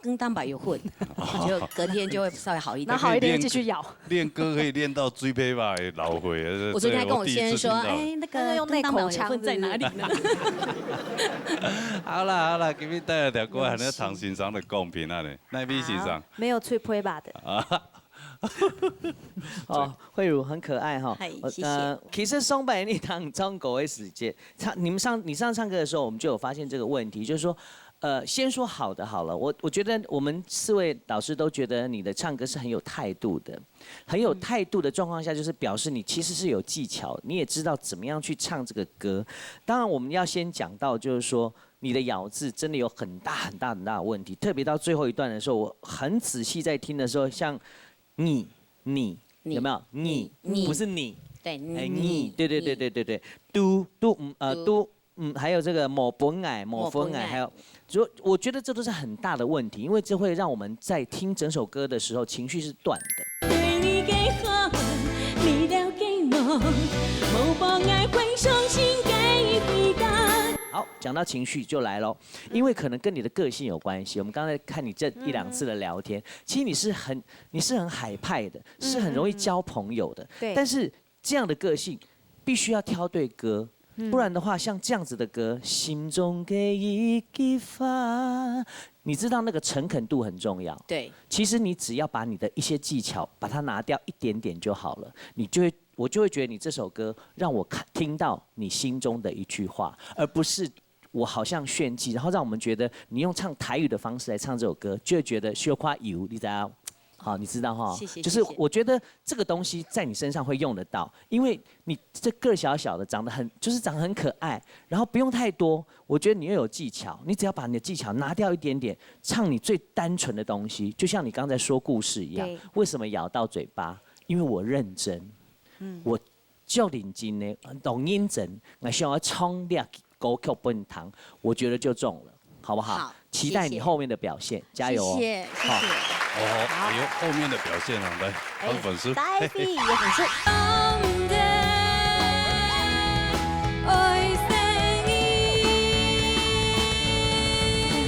跟蛋白有混，就隔天就会稍微好一点，那好一点继续咬。练歌可以练到嘴皮吧，老会。我昨天还跟我先生说，哎，那个用那口腔在哪里呢？好啦，今日带来条歌，还要唐先生的贡品啊呢，奈米先生。没有脆胚吧的。慧茹很可爱哈。谢谢。其实松柏你唱狗的时间，你上唱歌的时候，我们就有发现这个问题，就是说，先说好的好了。我觉得我们4位导师都觉得你的唱歌是很有态度的，很有态度的状况下，就是表示你其实是有技巧，你也知道怎么样去唱这个歌。当然，我们要先讲到就是说。你的咬字真的有很大的问题，特别到最后一段的时候，我很仔细在听的时候，像你有没有？你不是你，对，你，对，都，还有这个某本矮，还有，我觉得这都是很大的问题，因为这会让我们在听整首歌的时候情绪是断的。对你的好，你了解我，无妨碍会伤心给回答。好，讲到情绪就来咯，因为可能跟你的个性有关系。我们刚才看你这1、2次的聊天，其实你是很海派的，是很容易交朋友的。对。但是这样的个性必须要挑对歌，不然的话，像这样子的歌，心中给一个发，你知道那个诚恳度很重要。对。其实你只要把你的一些技巧把它拿掉一点点就好了，我就会觉得你这首歌让我听到你心中的一句话，而不是我好像炫技，然后让我们觉得你用唱台语的方式来唱这首歌，就会觉得羞夸油，你知道？好，你知道哈？谢谢。就是我觉得这个东西在你身上会用得到，因为你这个小小的，长得很可爱，然后不用太多。我觉得你又有技巧，你只要把你的技巧拿掉一点点，唱你最单纯的东西，就像你刚才说故事一样。为什么咬到嘴巴？因为我认真。我就认真的，懂认真，我想要冲略歌曲本堂，我觉得就中了，好不好？好，期待你后面的表现，加油哦！谢谢。后面的表现啊，来，当粉丝。大 IP 也很顺。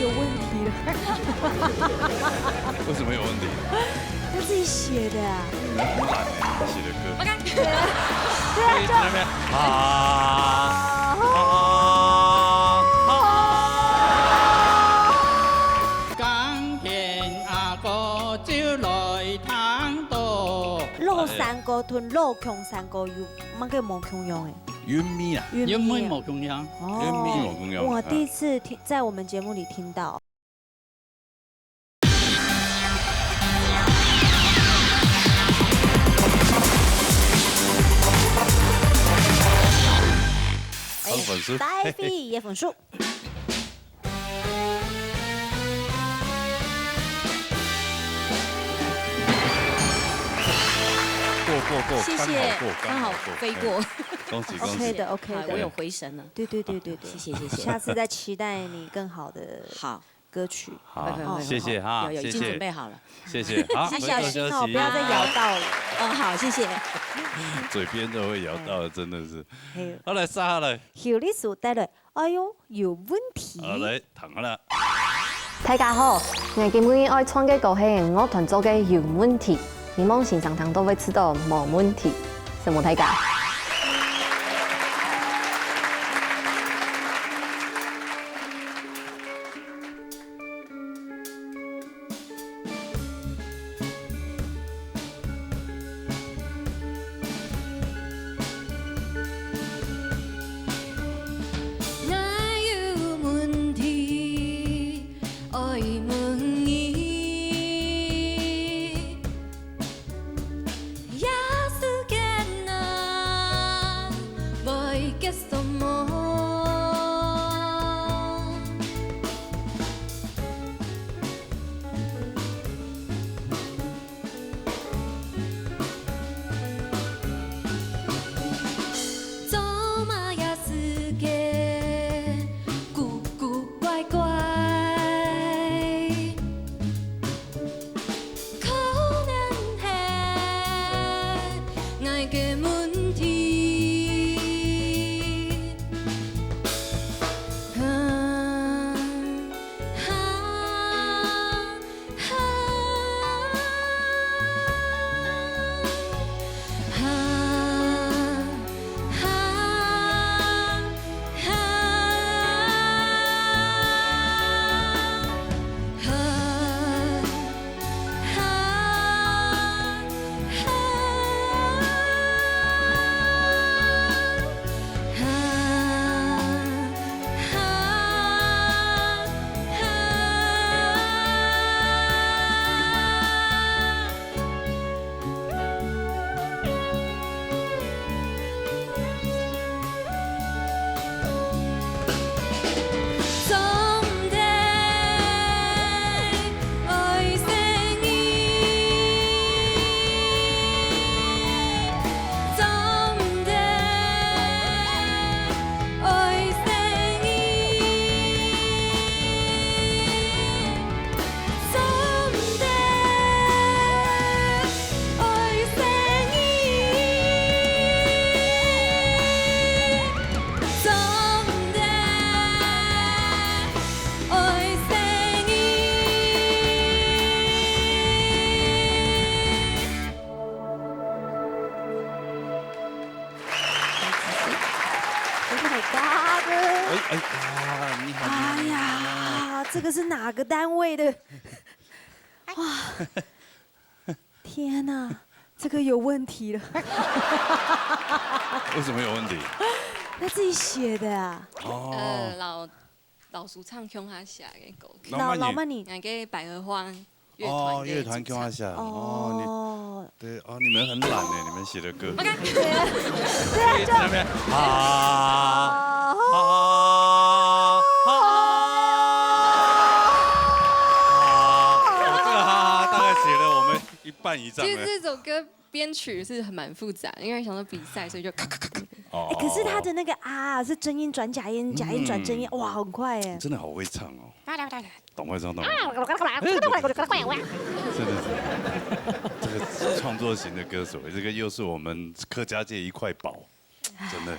有问题了。为什么有问题？他自己写的啊。很懒哎，写的歌。我看。对肉三個吞肉強三個油，乜叫冇強用誒？原味啊，原味冇強用。原味冇強用。我第一次聽，在我們節目裡聽到。粉丝，大 IP 也粉丝。过，谢谢，刚好飞过。恭喜。OK 的。我有回神了。对。谢谢。下次再期待你更好的。好。歌曲。好，谢谢哈，有已经准备好了，谢谢，好，请小心哦，不不要再摇到了。好，谢谢。嘴边都会摇到，真的是。好来，杀下来。后日所带来，哎呦，有问题。好来，躺下了。大家好，我今日愛唱嘅歌係我團做嘅有問題，希望現場聽都會知道冇問題，什麼大家？哎呀，这个是哪个单位的？哇！天哪，这个有问题了。为什么有问题？他自己写的啊。老苏唱腔他写的歌曲。老曼你。那个百合花乐团腔他写。哦，对哦，你们很懒呢，你们写的歌。对啊，在那边这个哈大概写了我们一半以上。其实这首歌编曲是蛮复杂，因为想到比赛，所以就咔咔咔咔。可是他的那个啊是真音转假音，假音转真音，哇，很快哎。真的好会唱哦。懂会唱懂。真的是，这个创作型的歌手，这个又是我们客家界一块宝，真的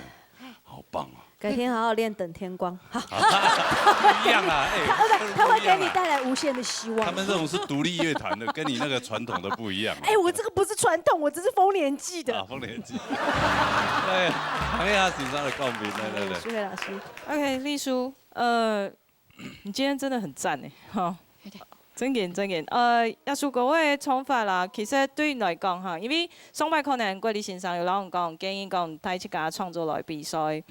好棒哦。改天好好练《等天光》，好。一样啊，他会给你带来无限的希望。他们这种是独立乐团的，跟你那个传统的不一样。哎，我这个不是传统，我这是丰年祭的。丰年祭。对，行业时尚的共鸣，对。苏慧老师 ，OK， 丽叔，你今天真的很赞哎，哈。真嘅。藝術嗰位創法啦，其實對你嚟講嚇，因為上擺可能郭李先生有老人講，建議講帶出家創作來比賽。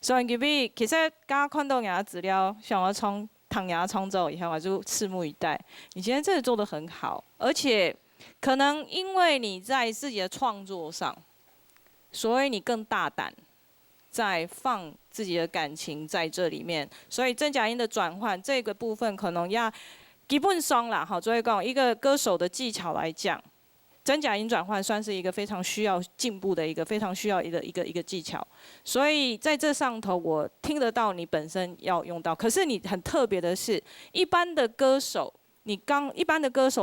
所以其實剛看到人家資料，想要唐人創作以後，我就拭目以待。你今天真的做得很好，而且可能因為你在自己的創作上，所以你更大膽，在放自己的感情在這裡面，所以真假音的轉換這個部分可能要。基本上啦，好，所以講一個歌手的技巧來講，真假音转换算是一个非常需要进步的一个非常需要一个技巧，所以在这上头我听得到你本身要用到，可是你很特别的是，一般的歌手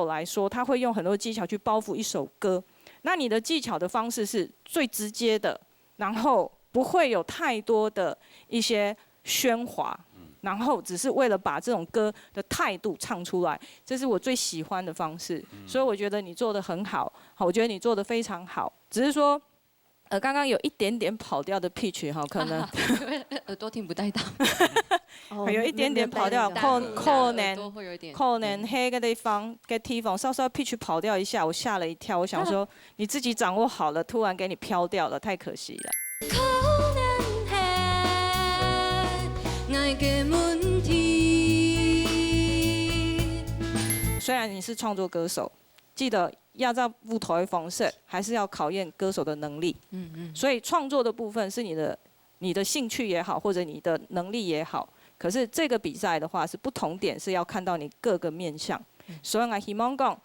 来说，他会用很多技巧去包覆一首歌，那你的技巧的方式是最直接的，然后不会有太多的一些喧哗。然后只是为了把这种歌的态度唱出来，这是我最喜欢的方式，所以我觉得你做得很好，我觉得你做得非常好，只是说，刚刚有一点点跑调的 pitch 哈，可能耳朵听不太到，有一点点跑调，可能黑个地方稍稍 pitch 跑掉一下，我吓了一跳，我想说你自己掌握好了，突然给你飘掉了，太可惜了。虽然你是创作歌手，记得要在舞台方式，还是要考验歌手的能力。所以创作的部分是你的兴趣也好，或者你的能力也好。可是这个比赛的话，是不同点是要看到你各个面向。所以我希望讲，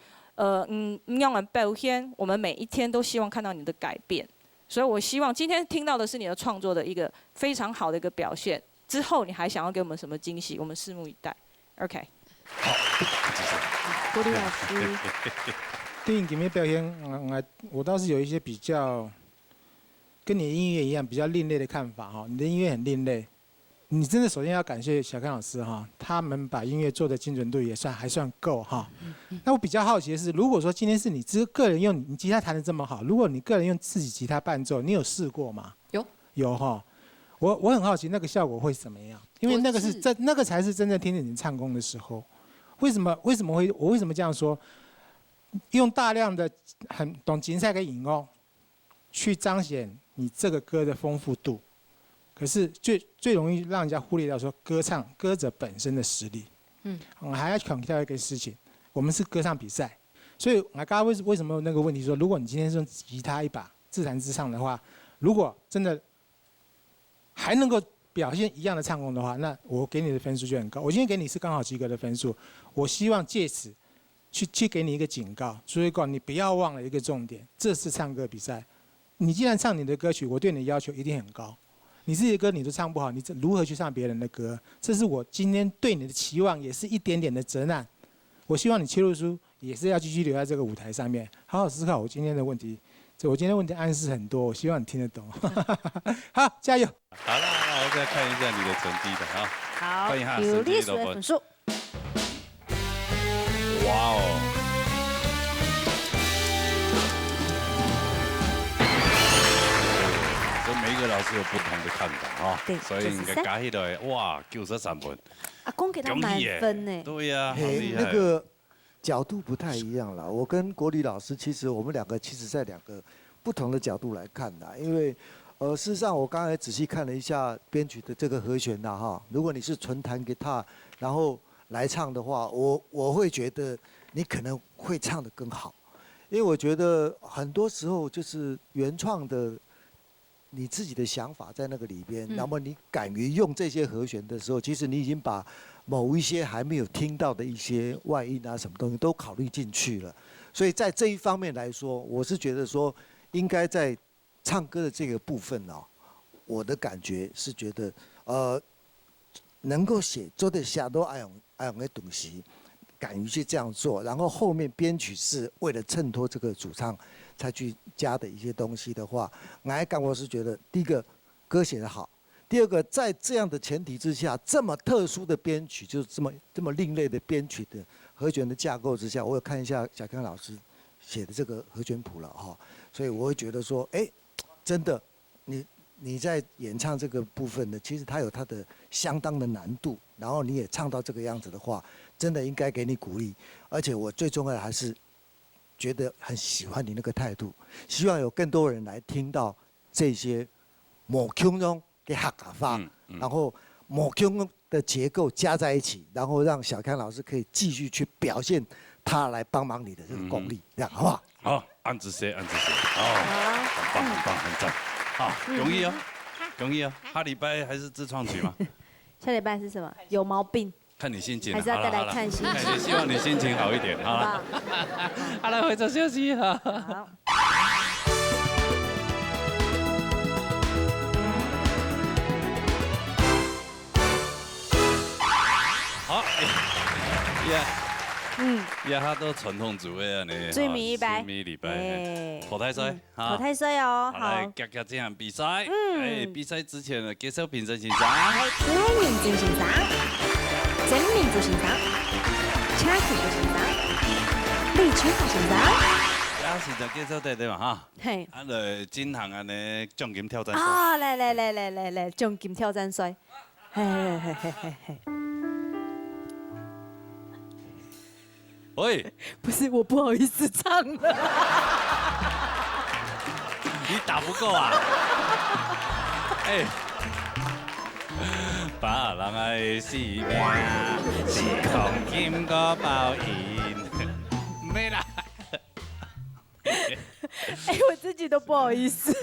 用的表现，我们每一天都希望看到你的改变。所以我希望今天听到的是你的创作的一个非常好的一个表现。之后你还想要给我们什么惊喜？我们拭目以待。OK。好，谢谢。郭立老师。电影里面表现，我倒是有一些比较跟你的音乐一样比较另类的看法哈。你的音乐很另类，你真的首先要感谢小康老师哈，他们把音乐做的精准度也还算够哈。那我比较好奇的是，如果说今天是你个人用你吉他弹得这么好，如果你个人用自己吉他伴奏，你有试过吗？有哈。我很好奇那个效果会怎么样，因为那个才是真正听见你唱功的时候。我为什么这样说？用大量的很懂竞赛跟引用，去彰显你这个歌的丰富度。可是最容易让人家忽略到说歌者本身的实力。我还要强调一个事情，我们是歌唱比赛，所以我刚刚为什么有那个问题说，如果你今天是用吉他一把自弹自唱的话，如果真的还能够表现一样的唱功的话，那我给你的分数就很高。我今天给你是刚好及格的分数，我希望借此去给你一个警告，所以讲你不要忘了一个重点，这是唱歌比赛。你既然唱你的歌曲，我对你的要求一定很高。你自己的歌你都唱不好，你如何去唱别人的歌？这是我今天对你的期望，也是一点点的责难。我希望你切入书也是要继续留在这个舞台上面，好好思考我今天的问题。我今天问题暗示很多，我希望你听得懂。好，加油！好了，那我再看一下你的成绩的啊。好，欢迎哈，有历史的分数。哇哦！所以每一个老师有不同的看法啊。对，所以你加起来，哇，93分。阿公给他满分呢。对呀，好厉害。那个角度不太一样了。我跟国礼老师，其实我们两个在两个不同的角度来看的。因为，事实上我刚才仔细看了一下编曲的这个和弦呐，哈，如果你是纯弹吉他，然后来唱的话，我会觉得你可能会唱得更好，因为我觉得很多时候就是原创的。你自己的想法在那个里边，那么你敢于用这些和弦的时候，其实你已经把某一些还没有听到的一些外音啊，什么东西都考虑进去了。所以在这一方面来说，我是觉得说，应该在唱歌的这个部分哦，我的感觉是觉得，能够写做得下都爱用的东西，敢于去这样做，然后后面编曲是为了衬托这个主唱。才去加的一些东西的话，我是觉得第一个歌写得好，第二个在这样的前提之下，这么特殊的编曲，就是这么另类的编曲的和弦的架构之下，我有看一下小康老师写的这个和弦谱了哈，所以我会觉得说，真的，你在演唱这个部分呢，其实它有它的相当的难度，然后你也唱到这个样子的话，真的应该给你鼓励，而且我最重要的还是。觉得很喜欢你那个态度，希望有更多人来听到这些某 Q 中的客家话，然后某 Q 的结构加在一起，然后让小康老师可以继续去表现他来帮忙你的这个功力，这样好不好？好，按子写，好，很棒，很赞，好，容易哦，下礼拜还是自创曲吗？下礼拜是什么？有毛病。看你心情。还是要再来看心情。希望你心情好一点，好了。好了，回座休息哈。好。也哈都传统主位啊呢。水米100。水米200。淘汰赛。淘汰赛哦，好。来，夹这场比赛。比赛之前呢，介绍评审欣赏。来，民主欣赏，真民主欣赏，恰克欣赏，李春华欣赏。是就介绍对嘛哈。嘿。啊，来进行安尼奖金挑战赛。啊，来，奖金挑战赛。嘿。喂，不是，我不好意思唱了。你打不够啊？哎，把人的性命是黄金个包银，没啦。哎，我自己都不好意思。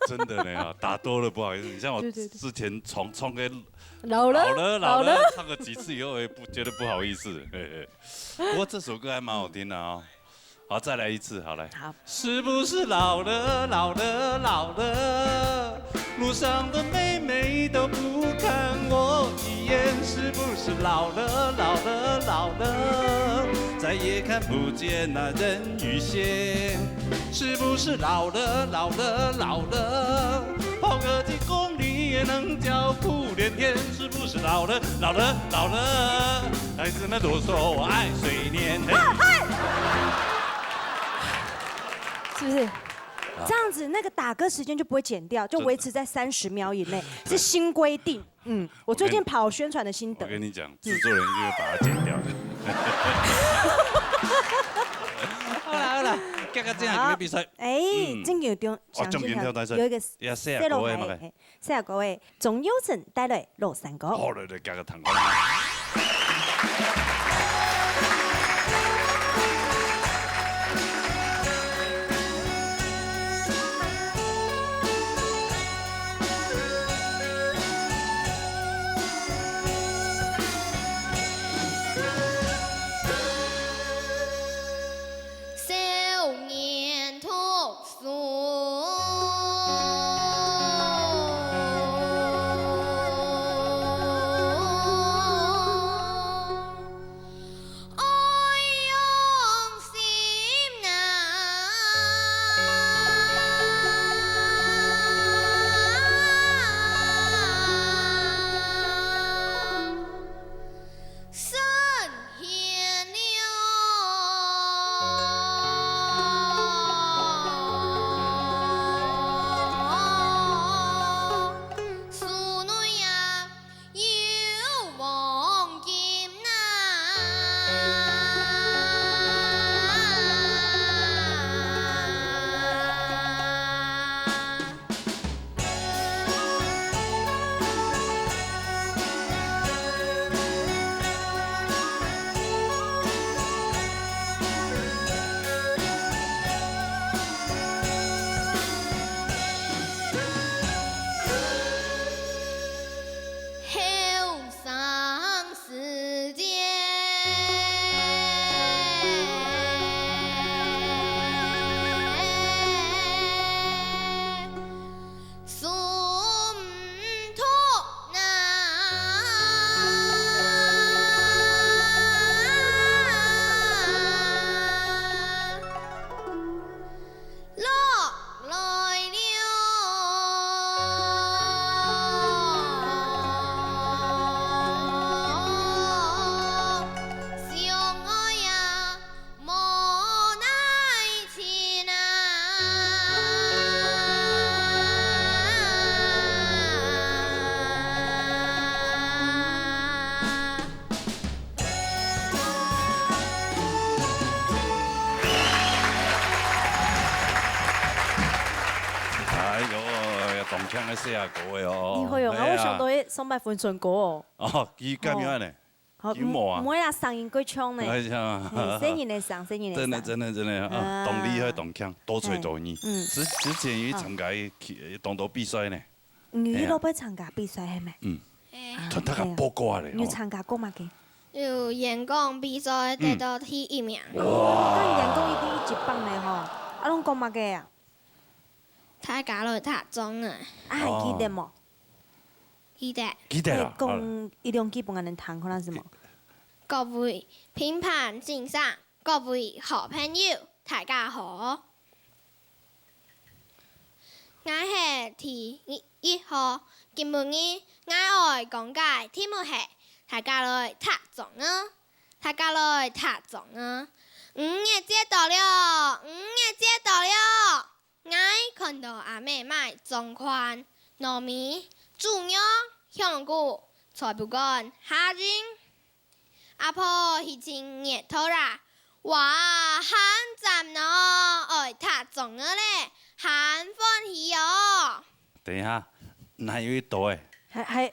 真的呢，打多了不好意思。你像我之前冲给老了，唱个几次以后也不觉得不好意思。不过这首歌还蛮好听的啊。好，再来一次，好来。好。是不是老了，路上的妹妹都不看我一眼？是不是老了，再也看不见那人鱼线？是不是老了，跑个几公里也能叫苦连天？是不是老了，孩子们都说我爱水年。是不是？这样子那个打歌时间就不会减掉，就维持在30秒以内，是新规定。我最近跑宣传的心得。我跟你讲，制作人一定会把它剪掉的。好了，这样比赛。真有中奖金挑战赛有一个4個位嘛，4個位，仲優勝帶來落3個。好了，加個糖果。动腔的40個的哦。會哦，我想到迄雙百分順歌哦。哦，佢咁樣呢？佢冇啊？唔會啦，聲音夠唱呢。係啊。聲音嚟上，聲音嚟上。真的啊，動厲害動腔，多才多藝。之前佢參加動作比賽呢。你攞杯參加比賽係咪？他個報歌嚟。你參加過嘛嘅？有演讲比赛得到第1名。但演讲已经1榜嘞吼，啊，拢讲嘛个啊？大家都读中啊。啊，还记得冇？记得。记得啦。讲一两基本能谈，可能是冇。各位评判敬上，各位好朋友，大家好。我是第1號，今晡日我愛講解題目係大家來讀中啊，大家來讀中啊。5月節到了，我看到阿妹買中款、糯米、豬肉、香菇、菜脯乾、蝦仁，阿婆已經熱透啦，哇，很讚咯，愛讀中啊咧！很歡喜哦！等一下，哪有一朵哎？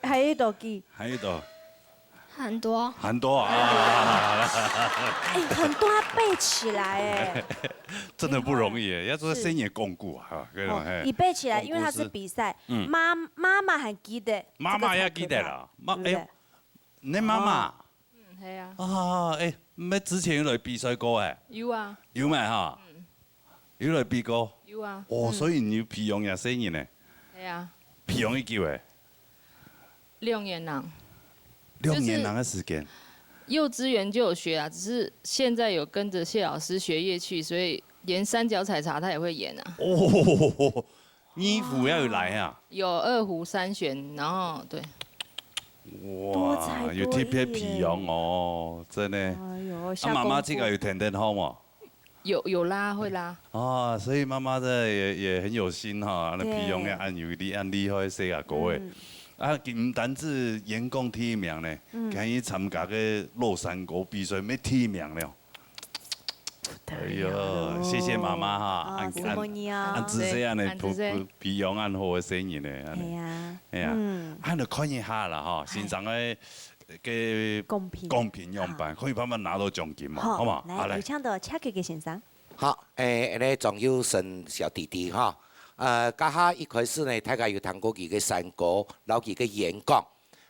还有一朵鸡。还有一朵。很多。很多啊！哎，很多要背起来哎。真的不容易，要做深夜巩固哈，各种嘿。你背起来，因为它是比赛。妈妈还记得。妈妈也记得了，你妈妈。系啊。啊，哎，咩之前有来比赛过哎？有啊。有咩哈？有来比过？有啊。哦，所以你皮用也生意呢？系啊。皮用一久哎。6年了。 6年的时间。幼稚园就有学啊，只是现在有跟着谢老师学乐器，所以连三角采茶他也会演啊。哦，衣服要有来啊。有2胡3弦，然后对。哇，有特别皮用哦，真的。哎呦，啊，妈妈这个有天天好嘛？有拉会拉。啊，所以妈妈这也很有心哈，那皮用要按有力按厉害些啊，各位。啊，唔单止演讲第1名呢，可以参加个落山歌比赛，咩第1名了。哎呦，谢谢妈妈哈，按仔细按的培养按好的声音呢。系啊，哎呀，按就看一下啦哈，欣赏嘅公平样板，可以慢慢拿到奖金嘛，好嘛？来，有请到车曲嘅先生。好，咧庄友生小弟弟哈。 家下一开始呢，大家有听过佢嘅山歌，然後佢嘅演講。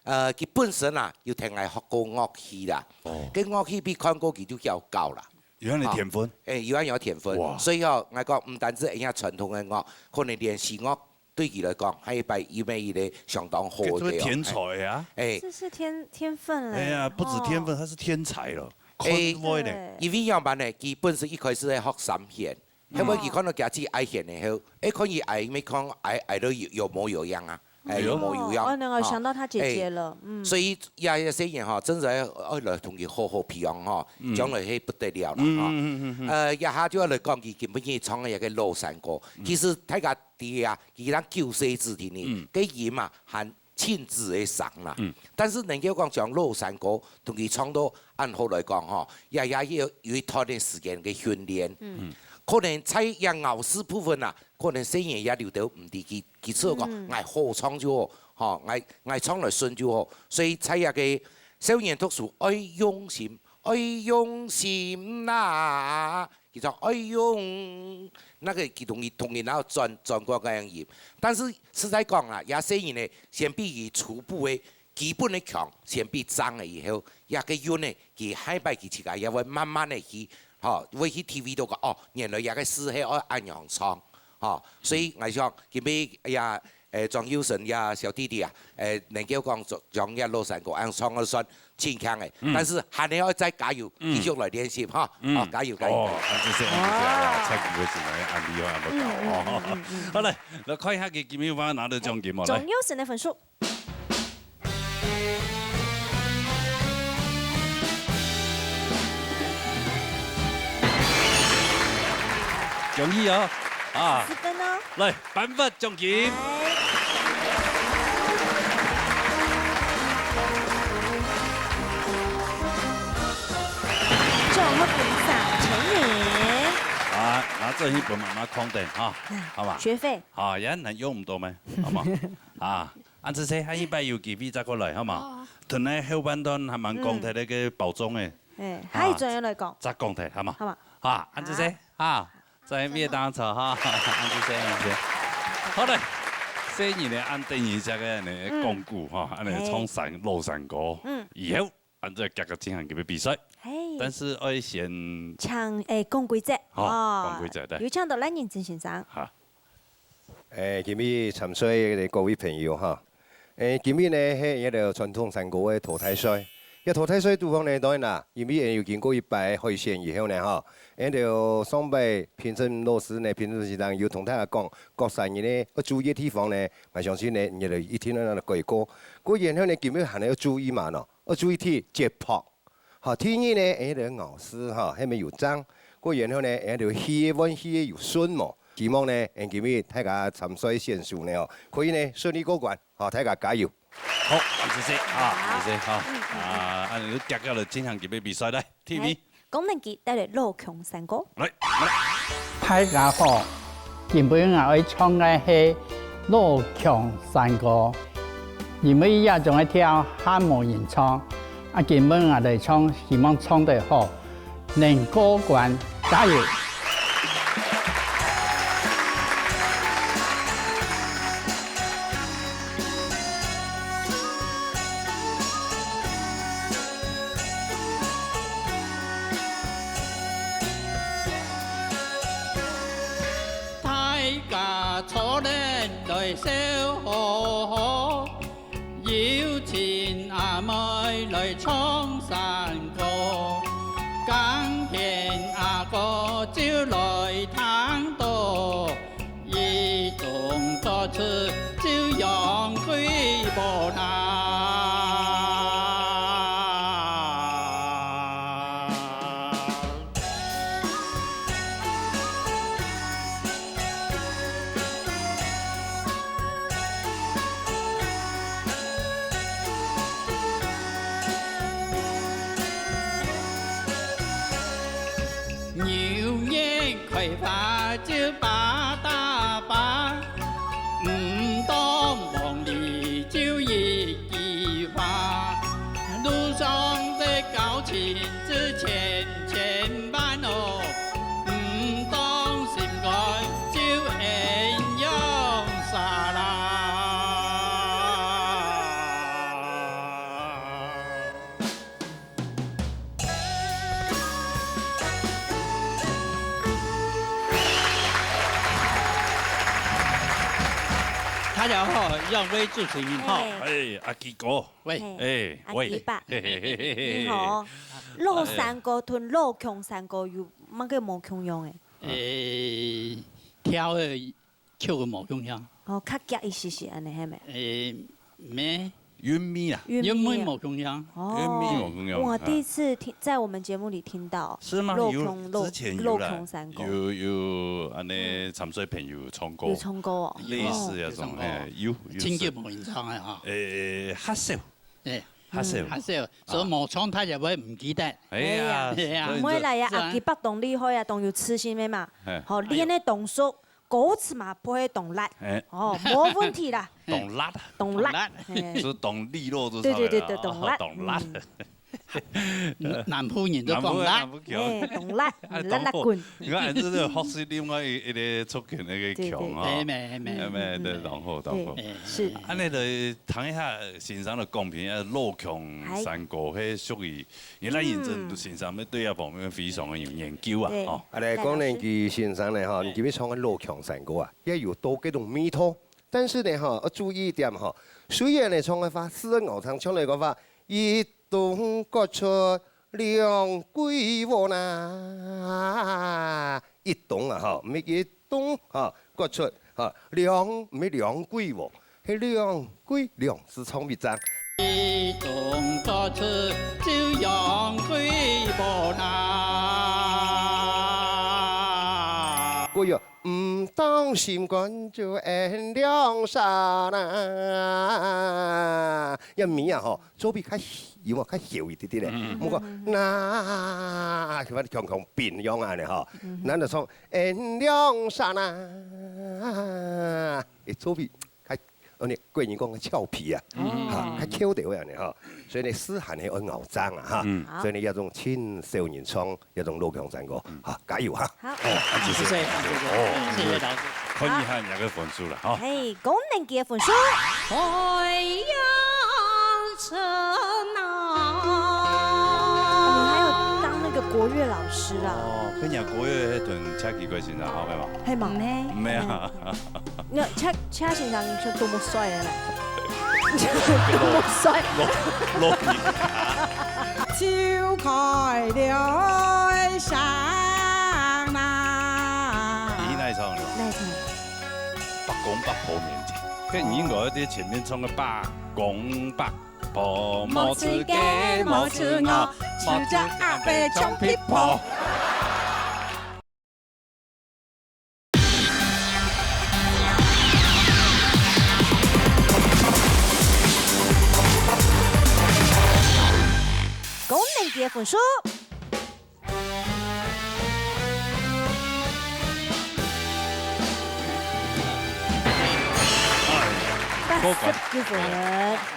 佢本身啊，要聽嚟學過樂器啦。嘅樂器比看過佢都較高啦。有人天分。有天分。所以哦，我講唔單止係傳統嘅樂，可能練習樂對佢嚟講係一枚咧相當好嘅。天才啊！這是天分哎呀，不止天分，他是天才咯。因為樣板呢，佢本身一開始係學3弦。 因為佢看到家己愛弦的後，可以愛咪講愛到有模有樣啊，有模有樣。我能夠想到他姐姐了，所以也些人哈，真係愛來同佢好好培養哈，將來係不得了啦哈。一下就嚟講佢根本嘢唱嘅一個落山歌，其實大家啲啊，佢當救世之天呢，嘅嘢嘛係親自嘅上啦。但是能夠講將落山歌同佢唱到按好來講哈，也要有一段時間嘅訓練。 可能在也咬死部分啊，可能聲音也留到唔啲佢所講，嗌好唱就好，嚇嗌唱來順就好，所以在也嘅少年讀書愛用心，愛用心啦，其實愛用那個佢同佢然後轉過嗰樣嘢，但是實在講啦，也聲音呢，先比佢初步嘅基本嘅強，先比爭嘅以後，也個音呢，佢海擺佢自己也會慢慢的去。 好，我去 TV 度講，哦，原來有個師係愛按樣唱，哦，所以我想佢俾呀莊友生呀小弟弟啊，能夠講將一路成個按唱得算堅強嘅，但是還你要再加油，繼續來練習哈，哦，加油加油！哦，這些哇，蔡國偉真係按厲害按不高哦。好嚟，來看一下佢今日有冇拿到獎金冇？莊友生的分數。 恭喜哦！啊，10分哦！來頒發獎金。祝賀比賽成年。啊，拿這一本媽媽空的哈，好嘛？學費。啊，人能用唔到咩？好嘛？啊，按這些，一擺有機會再過來，好嘛？同你後半段係蠻講睇那個包裝嘅。誒，還專業來講。再講睇，好嘛？好嘛？啊，按這些啊。 在滅當場哈，按住聲先。好嘞，聲音呢按等一下個呢鞏固哈，按呢唱山落山歌。以後按照夹个进行嘅比赛，但是要先唱讲规则，讲规则有唱到咱认真先生。好。今日参赛嘅各位朋友哈，今日呢係一個傳統山歌嘅淘汰賽。一淘汰賽地方呢，當然啦，因為要經過一擺海選以後呢，哈，就上擺評審老師呢，評審先生要同大家講，各山人呢要注意嘅地方呢，我相信呢，你哋一天呢過一個。然後呢，今日係要注意嘛咯，要注意啲節拍。好，第二呢，就咬絲哈，係咪有爭？然後呢，就氣溫氣有順嘛。希望呢，今日大家參賽選手呢，可以呢順利過關，好，大家加油！好，謝謝啊，謝謝好啊，按你夾咗嚟進行今日比賽嚟 ，TV。功能機帶嚟羅強山歌。嚟，大家好，今日我要唱嘅係羅強山歌，因為也仲係跳漢模演唱，今日我嚟唱，希望唱得好，能過關，加油！小河邀請阿妹來唱山歌，今天阿哥就來聽到，一動作出就讓佢無奈。開發就把打把，唔當忙裏就一句話，路上的交情只千萬哦，唔當心肝就恩用沙啦。大家好，杨威主持人好。阿基哥，喂，阿基伯，你好。羅山歌同羅強山歌有乜嘅冇共樣嘅？跳嘅跳嘅冇共樣。哦，較夾一些些安尼係咪？咩？韻味啊，韻味冇共樣。哦，我第一次聽在我們節目裡聽到。是嗎？之前有啦，有安尼參賽朋友唱歌。有唱歌哦。類似那種有。真叫冇人唱嘅嚇。黑少。黑少。所以冇唱，他就會唔記得。唔會嚟啊！阿基伯動厲害啊，動有痴心嘅嘛。好，練嘅動作。歌詞嘛不會動辣，哦，冇問題啦。動辣，動辣，是動利落都。對，動辣。動辣。南方人都講辣，動辣，辣棍。你看，這個學習另外一個出拳那個強啊，係對，當好。是。安尼就談一下欣賞的公平，羅強山歌係屬於，原來認真欣賞咧對一方面非常嘅有研究啊。哦，嚟講呢，佢欣賞呢嚇，你記唔記唱緊羅強山歌啊？也有多幾種味道，但是呢嚇，要注意一點嚇，雖然你唱嘅話，私人樂場唱嚟講話，一動各出兩歸我呐，一動啊嚇，唔係一動嚇，各出嚇兩唔係兩歸喎，係兩歸兩是唱別爭。一動各出就兩歸我呐。嗰樣唔當心肝就恩良沙啦，一面啊嗬，左邊較要較囂一啲啲咧，唔過嗱，佢話強變樣啊你嗬，咱就唱恩良沙啦，左邊較我哋貴人講嘅俏皮啊，嚇較巧掉啊你嗬，所以你思涵係愛牛爭啊嚇，所以你有種青少年唱有種羅強山歌嚇，加油嚇！好，謝謝老師，可以看兩個分數啦，嚇。係功能嘅分數。海洋城啊。国乐老师啊。哦，跟人国乐迄阵车奇怪先生好嘅嘛？係嘛？唔係啊。那車先生就多麼帥嘅咧？多麼帥！落就開了上啦。你那一唱呢？那一唱。北公北婆面前，跟另外一啲前面唱嘅北公北婆，冇吃雞冇吃鵝，冇吃阿伯唱皮婆。公民节分数。80分，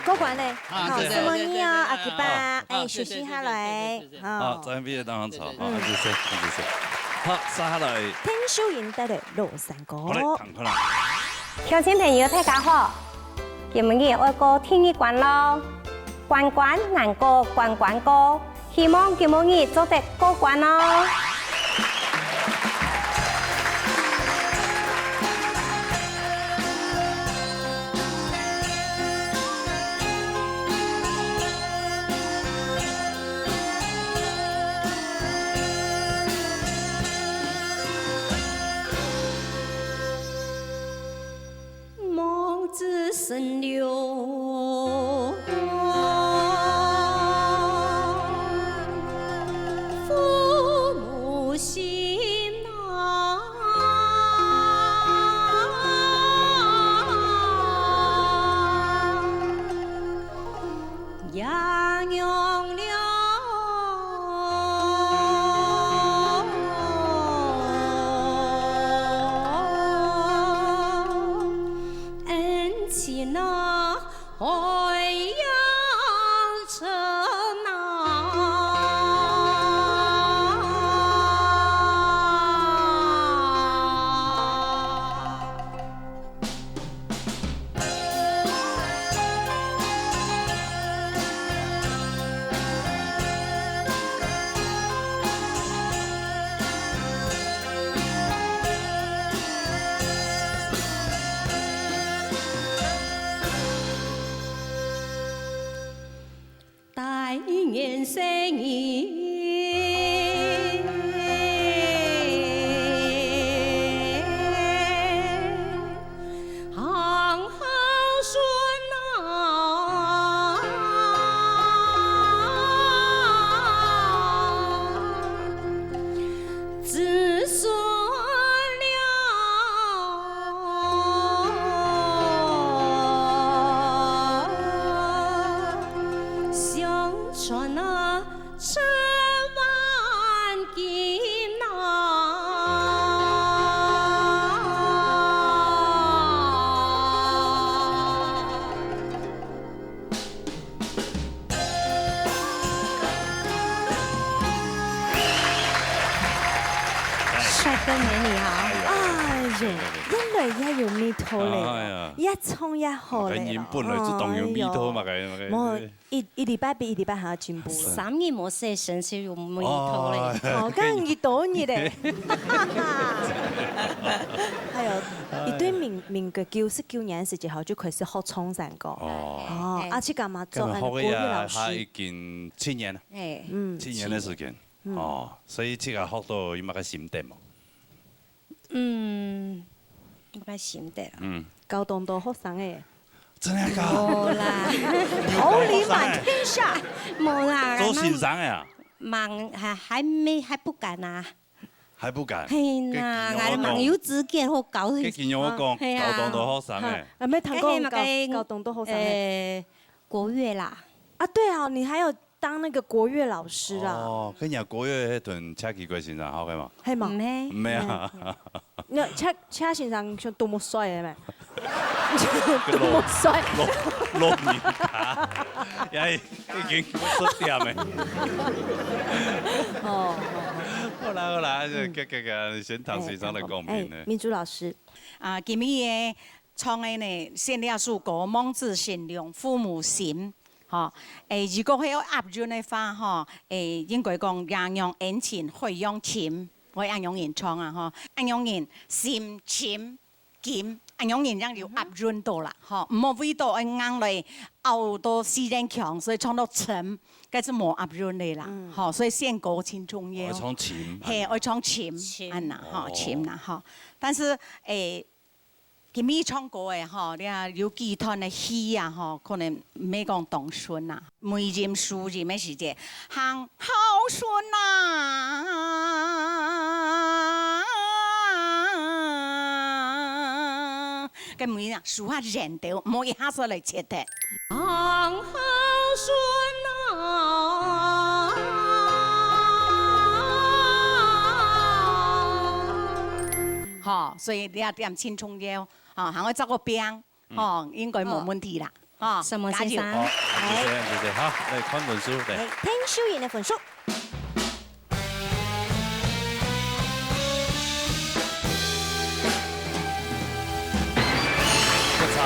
过关嘞。好，什么你啊？阿吉巴，哎，休息下来。好，再边嘅当场，好，谢谢，谢谢。好，晒下来。聽小燕帶來羅山歌。好嘞，彈開啦。鄉親朋友大家好，今日嘅愛歌聽一關咯，關關難過關關過，希望今日做得過關咯。神流，父母心啊，养用了恩情啊，海洋城啊。大年生意。行好顺啊，子孙了，相传啊，千万金帥哥美女好，哎呦，一來一有味道咧，一衝一河咧，跟本來就當有味道嘛，嘅。冇一禮拜比一禮拜還要進步。三年冇食神仙有味道咧。哦，梗係多你咧。還有一對民國99年時候就開始學唱山歌。哦，而且幹嘛做國語老師？他已經7年啦。7年的時間。哦，所以這個學到有乜個心得冇？有乜心得啊？高東都學生誒。真係㗎？冇啦，桃李滿天下。冇啦。做先生呀？忙還不敢啊。還不敢。係啦，我忙有資格好搞。佢見我講高東都學生誒。有沒有談過高東都學生？國樂啦。啊，對啊，你還有當那個國樂老師啊。哦，跟人國樂迄陣車奇怪先生好嘅嘛？係嘛？唔係啊。那車先生像多麼帥嘅咩？多麼帥！六年卡，已經出點嘅。哦。好啦，先談先生嚟講面咧。民主老師，今日嘅唱嘅呢，獻了首歌《望子成龍父母心》。吼，如果要押韵的话，吼，应該講洋洋演前會用琴，我洋洋演唱啊，吼，洋洋演心琴劍，洋洋演讓要押韻到啦，吼，唔好為到硬嚟拗到時間強，所以唱到沉，嗰是冇押韻嚟啦，吼，所以先歌輕重要。我唱琴。係，我唱琴，安呐，吼，琴啦，吼，但是佢咪唱歌嘅吼，你啊有幾段嘅戲啊吼，可能唔係講當順啊，每音數音嘅時節，行好順啊，咁每啊數下人調，唔好一下子嚟切的。行好順啊。吼，所以你要點輕重要。哦，行去執個餅，哦，應該冇問題啦。哦，什麼先生？好，謝謝，好，嚟看分數嚟。聽小妍嘅分數。不錯，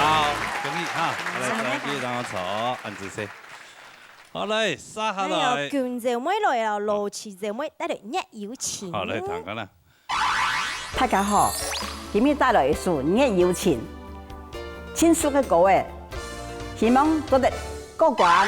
恭喜哈！好嚟，再記讓我坐，按姿勢。好嚟，撒下來。權就妹來啊，羅詞就妹帶來一有錢。好嚟，彈緊啦。大家好，今日帶來一首《熱有情》，輕鬆嘅歌誒，希望做得過關。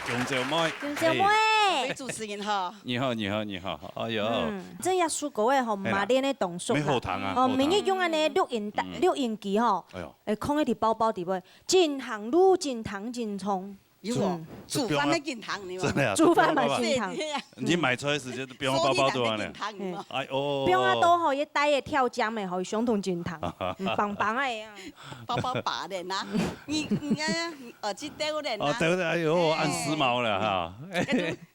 用小妹，主持人好。你好，你好，你好，哎呦。這一首歌誒，吼，唔係練嘅動作啦。好彈啊！哦，明日用安尼錄音機吼，誒，放喺啲包包底位，真行路，真糖，真蔥。有哦，煮饭的进堂，你真的呀，煮饭嘛进堂。你买出来时间都不用包包多呢。哎哦。不用啊，都好，伊带个跳江的，好相同进堂，棒棒的呀。包包拔的呐，你看耳机丢的呐。哦，对，哎呦，按时髦了哈。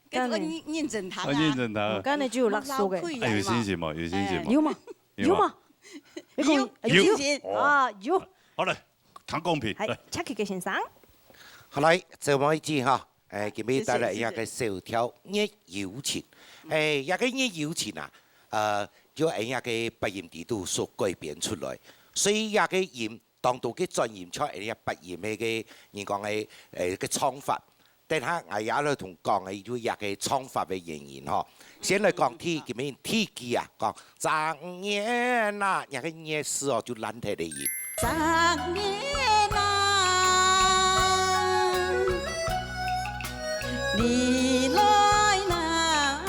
跟个认真堂啊。认真堂。刚才就有垃圾的。有心情冇？有心情冇？有吗？有吗？有啊有。好嘞，谈公平。係 Chucky 嘅先生。好來，這麼一節哈，今日帶來一個小條熱友情，一個熱友情啊，就係一個八音地圖所改編出來，所以一個音當到嘅專業出係一八音嘅人講嘅個唱法，但係我也來同講嘅就一個唱法嘅原因嗬。先來講天，今日天機啊，講張年呐，一個熱詞哦就難聽嘅音。張年呐。你來啦！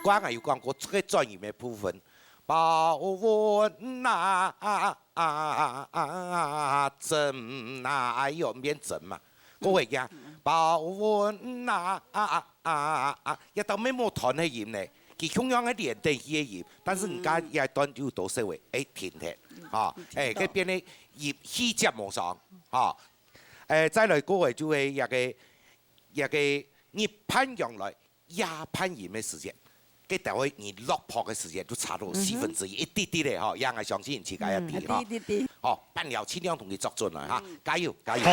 我係要講過這個專業嘅部分，保溫呐針呐，哎呦免針嘛，我會講保溫呐一到咩冇彈嘅音呢，佢同樣係連定嘅音，但是人家也彈就到社會停停，嚇佢變咧音氣節冇上，嚇。再來嗰個就係一個你攀上來壓攀岩嘅時間，跟待會你落坡嘅時間就差到1/4，一啲啲咧嗬，讓我相信自己一啲嗬。哦，辦了盡量同佢作準啦嚇，加油加油！好，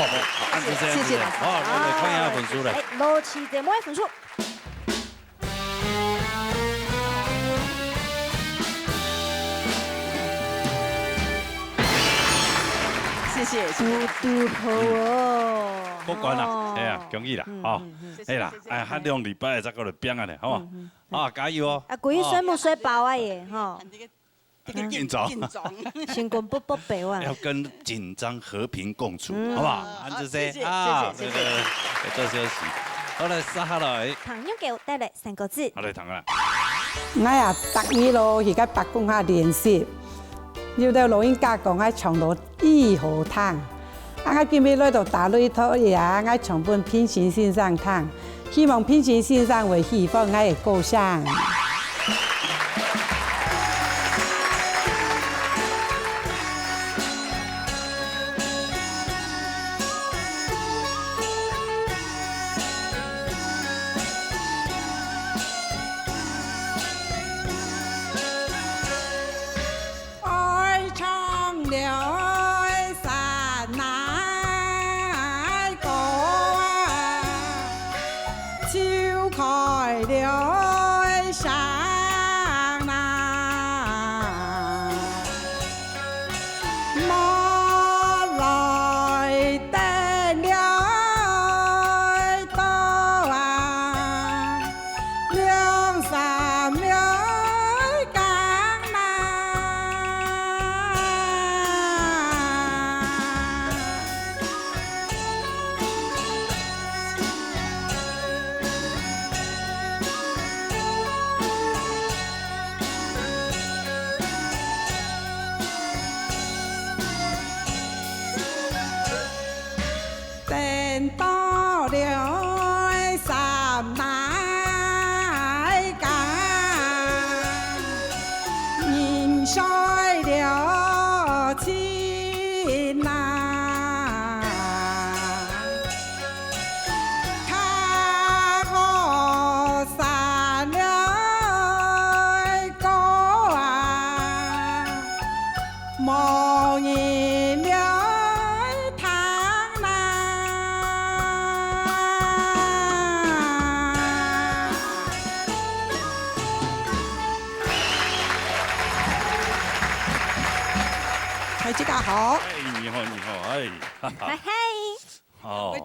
謝謝。好，我哋看一下分數啦。羅奇節目嘅分數。謝謝，嘟好哦。過關啦，係啊，恭喜啦，哦，係啦，下2禮拜再過來拼啊咧，好嘛？啊，加油哦！啊，鬼水冇水飽啊耶，吼。緊張，新冠不保啊。要跟緊張和平共處，好嘛？安子姐啊，這個多休息。好來，撒下來。朋友給我帶來3個字。好嚟，唐啊。我呀，特意咯，而家白宮下練習。要到老人家講喺長路醫好聽，我今日來到大擂台呀，我長本偏心先生聽，希望偏心先生會喜歡我嘅歌聲。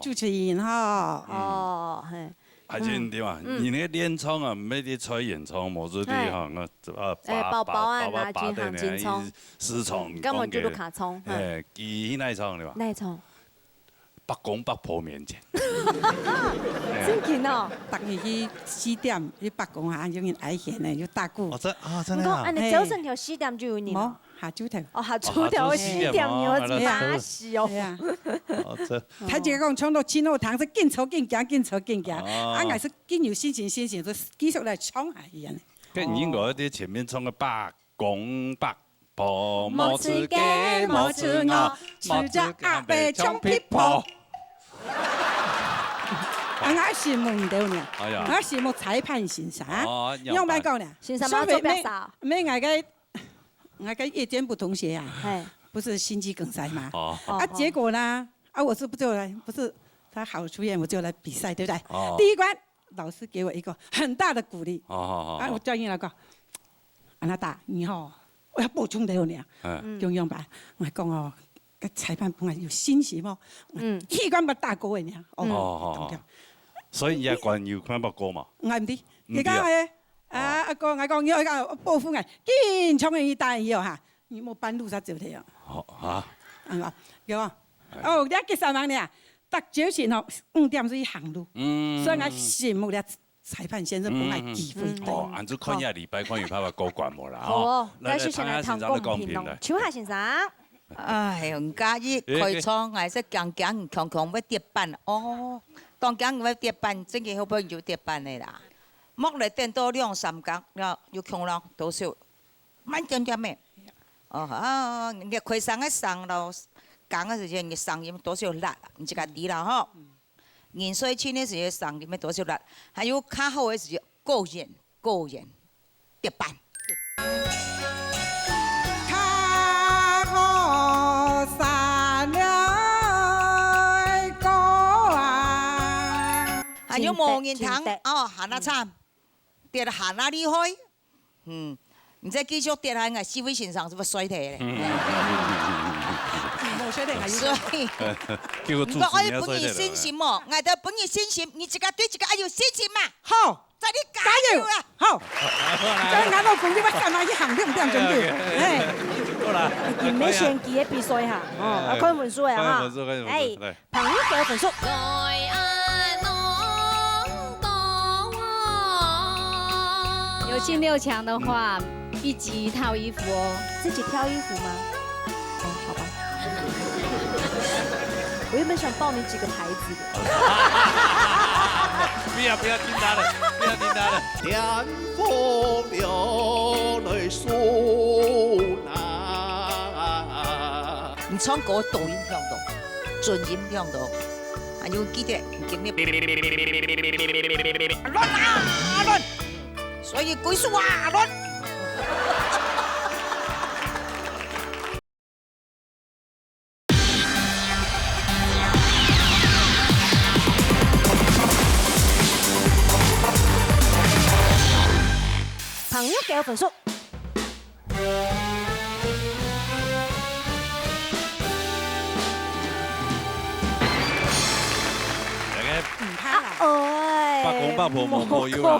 主持人哈，哦，係。係先點啊？而你練唱啊，唔係啲吹演唱，冇咗啲嚇我寶寶啊，拿金行金唱，私唱，根本就是卡唱。誒，佢那唱對吧？那唱。北公北婆面前。真勁哦！特意去4點，去北宮下有人愛現嘅，要打鼓。哦，真啊，真係啊！你早晨條4點就有人。冇，下酒条。哦，下酒条4點要打死哦。他就講唱到前後堂是緊湊緊行，緊湊緊行，啊，還是緊有心情，就繼續來唱下一樣。跟英國啲前面唱嘅白公白婆，冇吃雞，冇吃鵝，吃着鴨背唱皮婆。我羨慕唔到呢，我羨慕裁判先生。用白講呢，先生冇做白啥？咩我跟夜間部同學啊，不是心肌梗塞嘛？結果呢，我是不是他好出演，我就來比賽，對不對？第一關老師給我一個很大的鼓勵。我教英老講，安娜達，你好，我要補充到呢，用吧，我講哦，個裁判本來有信心哦，氣關不大過呢，所以而家關要看不過嘛？我唔知，而家係阿哥，我講要個報復嘅，堅衝嘅大以後嚇，你冇半路殺走佢啊！嚇，叫我哦，你幾三萬呢？得少錢學5點鐘行路，所以我羨慕咧裁判先生本來機會多。按照看下禮拜看有拍拍過關冇啦？好，來謝謝來唐公平咯，秋夏先生。哎，唔介意開倉，我係講強強要跌板哦。當講要跌板，真係好不容易跌板的啦。莫嚟電到2-3工，要強咯，多少慢點點咩？哦，你開上嘅上咯，講嘅時間你上面多少辣，你自己知啦嗬。鹽水清嘅時候上裡面多少辣，還有較好嘅時候高鹽跌板。還有無言堂哦，行得慘，跌行得厲害，唔知繼續跌下，我四位先生是不是衰退咧？冇衰退，所以唔過我要本有信心哦，我哋本有信心，你自己對自己要有信心嘛。好，在你加油啦！好，再眼到講啲乜幹嘛去行啲唔掂準備？好啦，唔咩選技嘅比賽嚇，哦，開分數啊哈，誒，朋友嘅分數。有進6強的話，必自套衣服哦。自己挑衣服嗎？哦，好吧。我原本想報你幾個牌子的。不要聽他的，不要聽他的。天風流淚訴難。你唱歌抖音聽到，準音聽到，還有記得今日亂啊亂，所以鬼數啊亂。朋友給我分數。八公八婆冇要啦，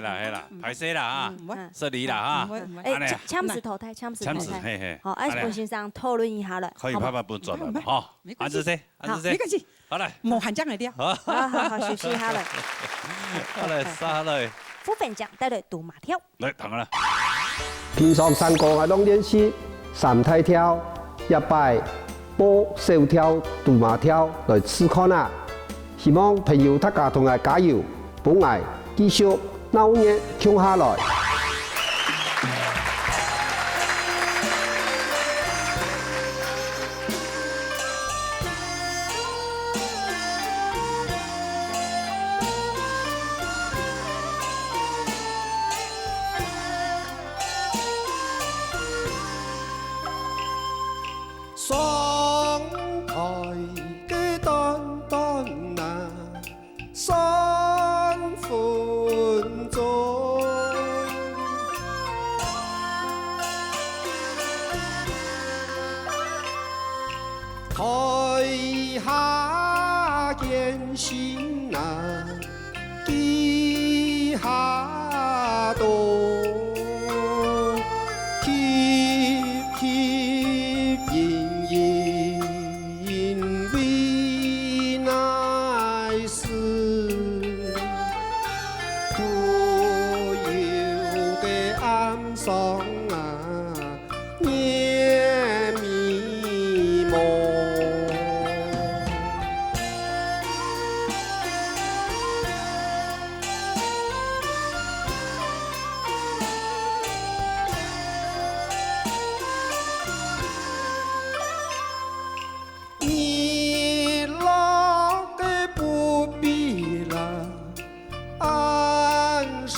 係啦，排死啦嚇，失禮啦嚇。誒，搶時淘汰，搶時淘汰。好，艾文先生討論一下啦。可以拍半轉啦，好，安住先，安住先。沒關係，好嚟，冇限獎嚟啲啊。好，休息下啦。好嚟，沙嚟。副分獎帶來賭馬跳。嚟，等啦。平常3個我攏練習三太跳、1擺、波、小跳、賭馬跳來試看啦。希望朋友大家同我加油，幫我繼續鬧熱唱下來。上台嘅當當啊，3分鐘。台下見心啊，記下多。上啊，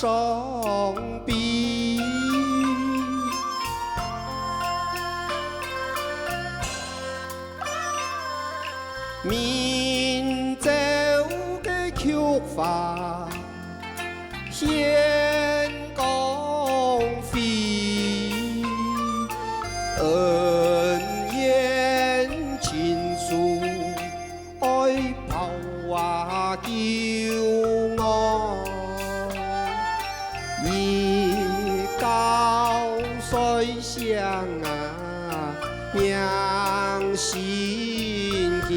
双臂，民族的曲法显光辉，恩怨情愫爱抱啊骄傲，一高水乡啊娘心机。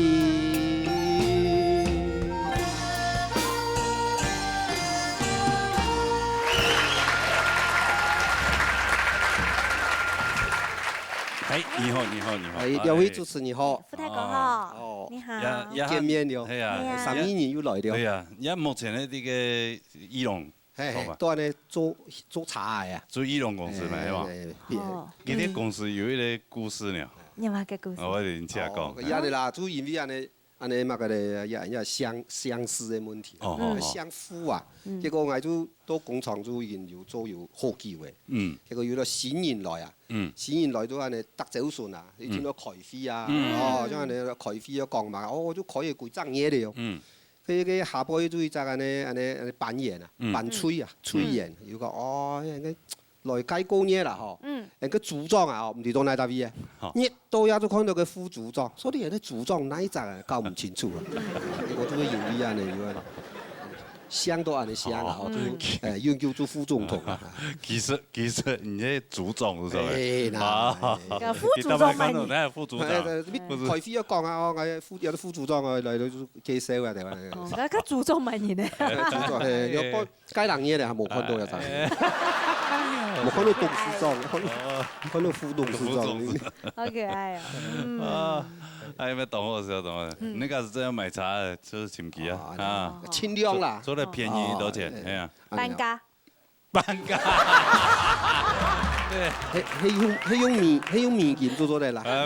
哎，你好，你好，你好。哎，两位主持你好。傅太公好，你好。见面了。係啊3一年又來了。係啊，而家目前呢啲嘅伊隆，都係做茶嘅。做伊隆公司嘛，係嘛？呢啲公司有一個故事呢。有乜嘅故事？我哋聽講。一嚟啦，就因為安尼乜嘅咧，有相思嘅問題，相夫啊。結果我就到工廠就已經有做有好機會。結果有咗新人來啊。新人來到安尼得走順啊，你見到開飛啊，哦，將安尼開飛啊講嘛，哦，都可以幾張嘢嚟哦。佢下輩就就安尼扮演啊，扮吹啊，吹演，如果哦，來街過嘢啦嗬，人個組裝啊，唔知到哪搭位啊，一到也都看到個副組裝，所以人啲組裝哪一隻啊，搞唔清楚啊，我都會認為啊，你香都安尼香啊，誒，要叫做副總統啊。其實你啲組裝是咪？個副組裝咪你副組長。台飛一講啊，我有啲副組裝啊，嚟到介紹啊，哋話。而家組裝咪呢？組裝係有幫街冷嘢嚟，係冇看到有陣。冇看到董事長，看到副董事長。好可愛啊！哎，咩懂我懂我，那個是真係買茶的，就是前期啊，清涼啦，做得便宜多錢，係啊。半價。半價。係用面件做嚟啦。開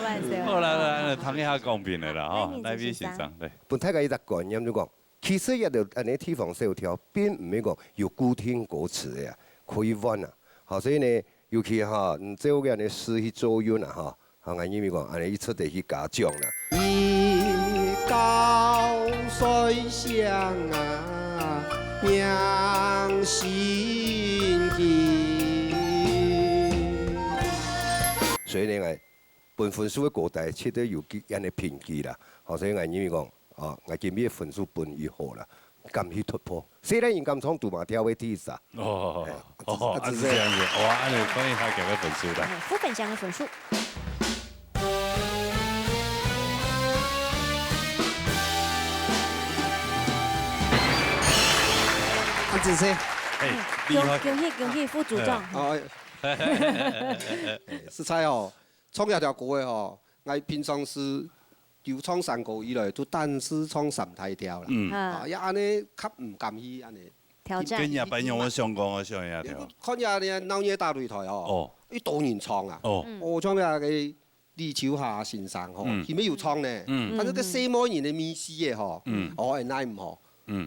玩笑。好啦，談一下公平嚟啦，哦，來邊先生嚟。本大家一個觀念就講，其實一條安尼地方小調並唔係講有固定歌詞嘅，可以換啊。好，所以呢，尤其哈，做嘅安尼詩去作用啊，哈。好，我因為講，安尼一出地去加獎啦。一高水鄉啊，娘心機。所以呢，我分數嘅高低，切得有幾安尼偏見啦。好，所以我因為講，哦，我今日分數本越好啦，敢去突破。雖然人敢從杜馬跳嘅第一啊。哦，是這樣子。哇，安尼關於他嘅分數啦。副本獎嘅分數。安子生，恭喜副組長。實在哦，創一條歌嘅哦，我平常是由創3個以來都單是創3大條啦。一安尼較唔敢去安尼。挑戰。跟日本用我上過我上一條。看下你鬧嘢大擂台哦，啲當然創啊。我創咩嘅李秋霞先生嗬，佢咩要創呢？但係個西摩人嘅面試嘅嗬，我係奈唔何。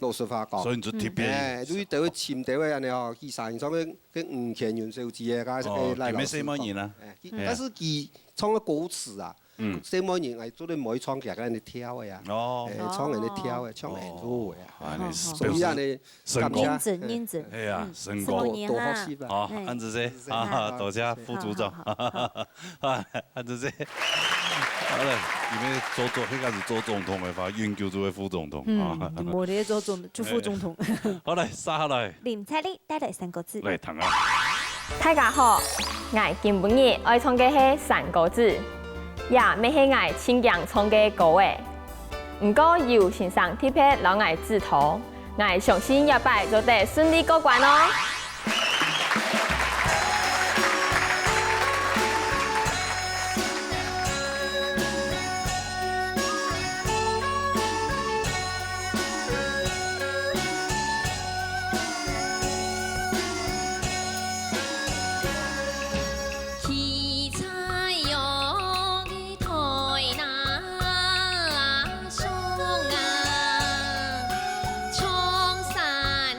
老實話講，所以就貼片。對對潛對嘅人哋哦，其實創嘅5千元數字嘅，加嚟老師講。但是佢創嘅歌詞啊，西摩人係做啲唔可以創劇嘅人哋跳嘅呀，創人哋跳嘅，唱很多嘅呀。所以人哋認真。係啊，成功多學習啦。好，安子姐，多謝副組長。安子姐。好啦，因為一開始做總統嘅話，永久做為副總統。冇得做副總統。好嚟，殺下嚟。林采莉帶來3個字。嚟談啊！大家好，我今晡日愛唱嘅係3個字，也未係我親強唱嘅歌誒。不過有先生貼片老我指導，我相信一擺就得順利過關哦。唱山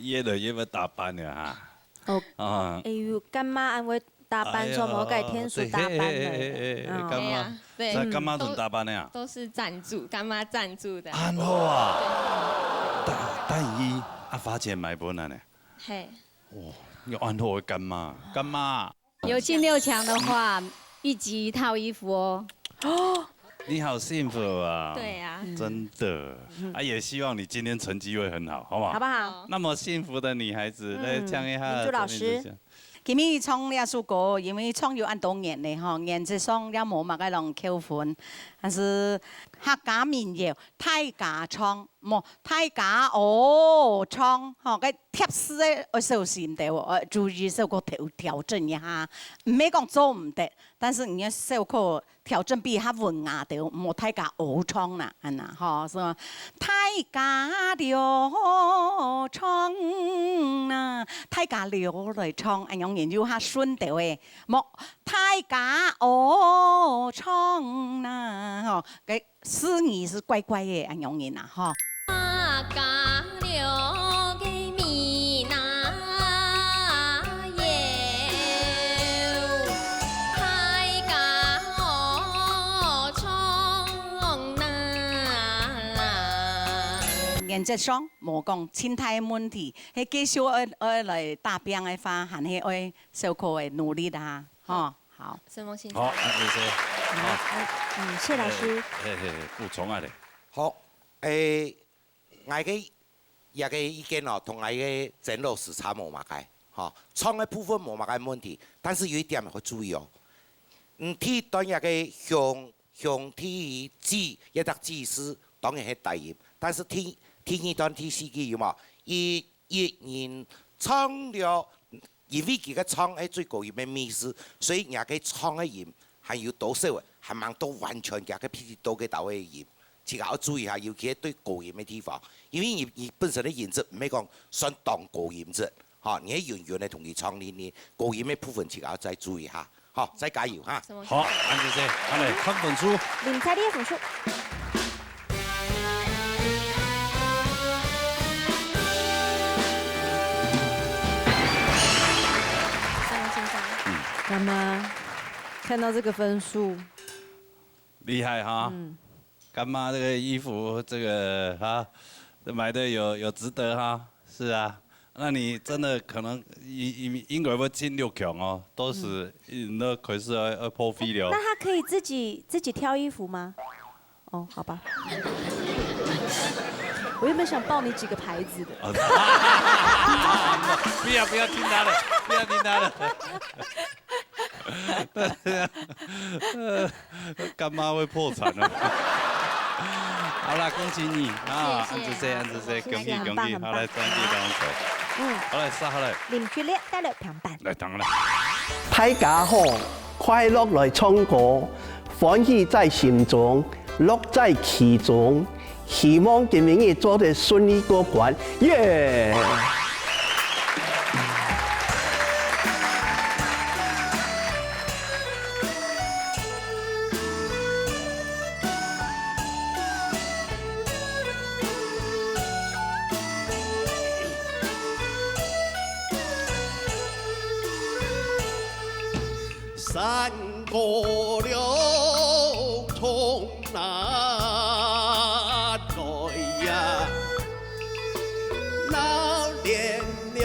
约要打扮的哈。哦。啊。哎呦，干妈安慰打扮做某改天数打扮的。干妈。对。在干妈怎么打扮的呀？都是赞助，干妈赞助的。安好啊。但伊花钱买本来呢。嘿。哇，有安好的干妈，干妈。有进6强的话，1集1套衣服哦。哦。你好幸福啊！对呀，真的啊，也希望你今天成绩会很好，好不好？好不好？那么幸福的女孩子来唱一下。朱老师，今日唱呢首歌，因为唱有按多年的吼，颜值上了无嘛个人扣分，但是客家民谣太假唱，冇太假唱，吼个贴丝的要小心啲喎，注意首歌调整一下，唔係講做唔得，但是你首歌調整比較文雅啲，冇太假唱啦，係呐，吼，所以太假了唱啦，太假了來唱，安樣研究下順啲嘅，冇太假唱啦，吼，個詞語是怪怪嘅，安樣研啊，吼。假了嘅米那耶，太假唱那。原則上冇講心態問題，係繼續愛來打拼嘅話，還係愛小可嘅努力啦，吼。好，什麼心態？好，謝謝。謝老師。補充下嚟。好，我嘅一個意見哦，同我嘅鄭老師差無嘛解，嚇，唱嘅部分無嘛解問題，但是有一點要注意哦，睇當一個向天指一隻指示，當然係第一，但是睇二段睇四句嘛，一人唱了，因為佢嘅唱係最高音嘅意思，所以人嘅唱嘅音係要多少嘅，係冇到完全嘅個譬如到嘅到嘅音。自己要注意下，尤其係對高音嘅地方，因為你本身嘅音質唔係講算當高音質，嚇，你喺遠遠嚟同佢唱呢高音嘅部分，自己要再注意下，好，再加油嚇。好，安謝謝，我哋看分數。林彩麗分數。干妈，看到這個分數，厲害哈！干媽這個衣服，這個哈，買的有值得哈，是啊。那你真的可能應該會進6強哦，都是那可是要破費了。那他可以自己挑衣服嗎？哦，好吧。我原本想報你幾個牌子的。不要聽他的，不要聽他的。干媽會破產了。好啦，恭喜你啊！安子謝，恭喜！好來，專輯當手。好來，殺好來。林雪烈得6強半。來，當啦。大家好，快樂來唱歌，歡喜在心中，樂在其中。希望今年也做得順利過關，耶！山過了從哪來呀？那年了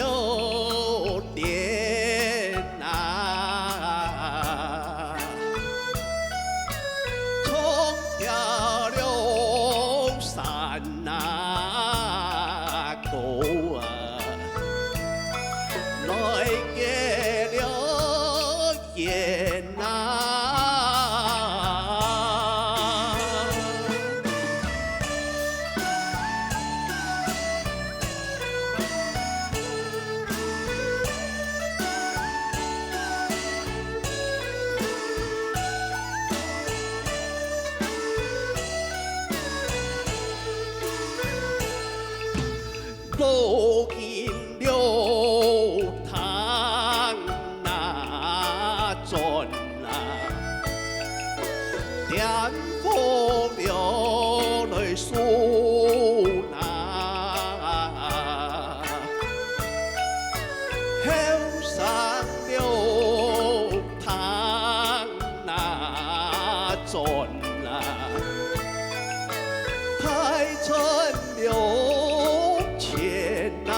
年啊，衝掉了山那高啊，來給了眼啊。路見了湯那盡啊，點火了淚數那，顺啊，太春流泉啊。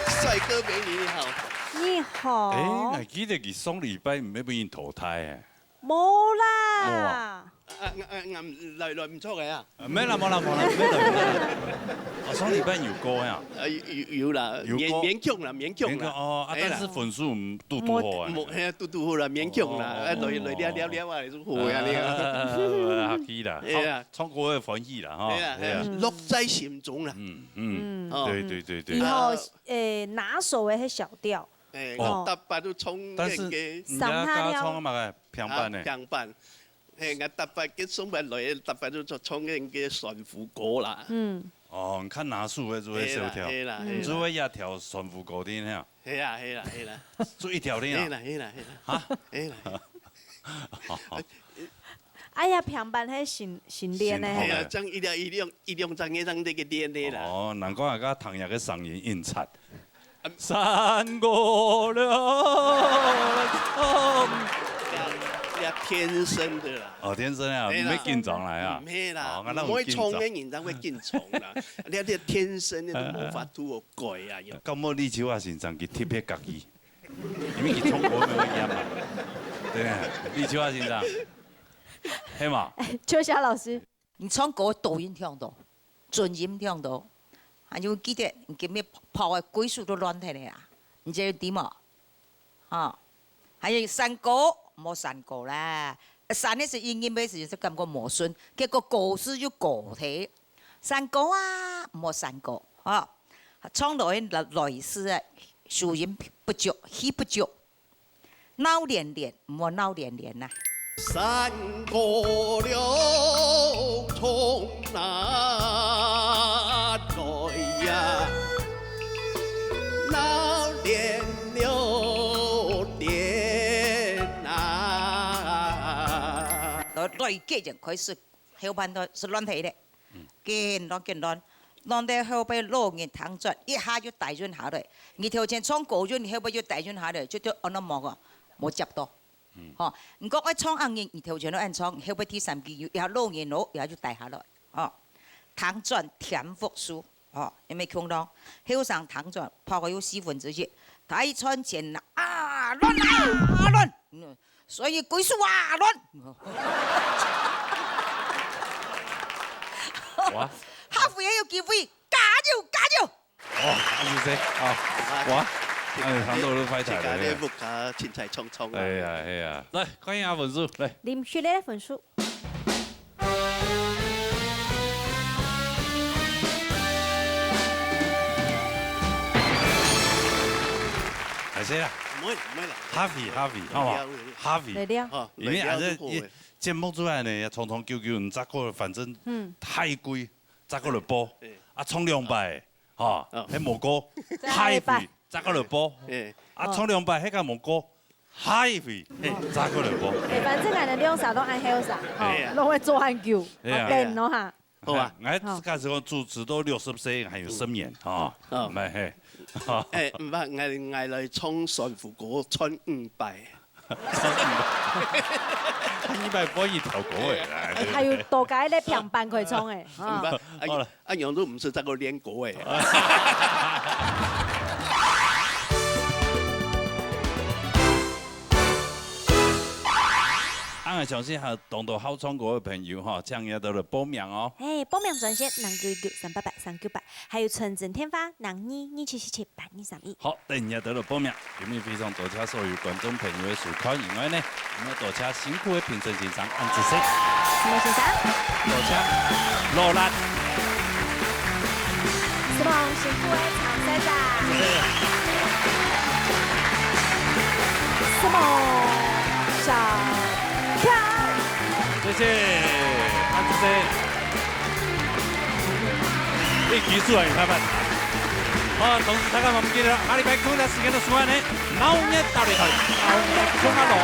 帅哥美女你好。你好。我記得佢上禮拜唔係俾人淘汰嘅。冇啦。來唔錯嘅啊。冇啦，我上禮拜有歌呀。有啦，勉強啦。哦，但是分數唔嘟好啊。冇係啊，嘟好啦，勉強啦，來了啊，你都好啊你。客氣啦，唱歌嘅歡喜啦，哈。係啊，樂在心中啦。對。以後拿手嘅係小調。我搭班都衝嘅嘅。上他唱嘛嘅平板嘅。平板。係我搭班嘅送班來，搭班都做衝嘅順福歌啦。哦，你看拿數嘅做嘅小條，做嘅一條順福歌啲呢？係啦，做一條啲啊？係啦。哎呀，平板係新練嘅。係啊，將一兩張嘅張呢個練嘅啦。哦，難怪而家唐人嘅嗓音印刷。山過了。天生的啦，哦，天生啊，唔係緊張嚟啊，唔係啦，唔會衝嘅人就會緊張啦，你啲天生嘅都無法度改啊。咁我李秋華先生佢特別家己，因為佢唱歌冇乜嘢嘛，對啊，李秋華先生，係嘛？秋霞老師，你唱歌抖音聽到，準音聽到，還有記得你今日跑嘅歸屬都亂起嚟啦，你知點嘛？啊，還有山歌。冇山歌啦，山呢是音樂咩事就感覺冇順，結果歌詞就歌體。山歌啊，冇山歌，啊，唱到類似啊，數音不足，氣不足，鬧連連，冇鬧連連啦。山歌了從哪來呀？鬧連了連。對嘅人佢是後半段是亂起的，見亂到後邊落人躺着，一下就大轉下來。你頭前唱高轉，後邊就大轉下來，就按到冇個冇接到。哦，唔講一唱硬你頭前都按唱，後邊第三句又落人攞，又就大下來。哦，躺轉填復書，哦，有冇聽到？後上躺轉，跑過有1/4，大穿前啊亂。所以歸屬啊亂，下回有機會加油！哦，阿姐，哇，睇到都快齊啦！呢幅架前齊衝衝。係啊，嚟歡迎阿文書嚟。連續呢份書。係先啦。唔會啦 ，Happy，好嘛 ，Happy，嚟啲因為阿這節目出來呢，長長久久，唔扎過，反正太貴，扎過嚟播，唱2擺，嚇，喺無歌，太貴，扎過嚟播，唱2擺，喺個無歌，太貴，扎過嚟播。反正係兩啥都按後啥，都會做很久，練咯嚇。好啊，我嗰時候主持到60歲，還有生命，嚇，唔係嘿。唔係，我嚟唱順福歌，唱5擺。2擺可以跳歌嘅啦。係要多解咧平板佢唱嘅。阿楊都唔識得個練歌嘅。我相信係當到好唱歌嘅朋友哈，將要到嚟報名哦。報名專線0993883988，還有純正天花0227778232。好，等下到嚟報名，今日非常多謝所有觀眾朋友嘅收看，另外呢，我們多謝辛苦嘅評審先生安志升，什麼先生？多謝羅蘭，什麼辛苦嘅常先生？什麼小？謝謝安志升，你記住啊，他們。好，同時大家唔記得下禮拜同一時間嘅時間呢，9月到嚟，9月中下來。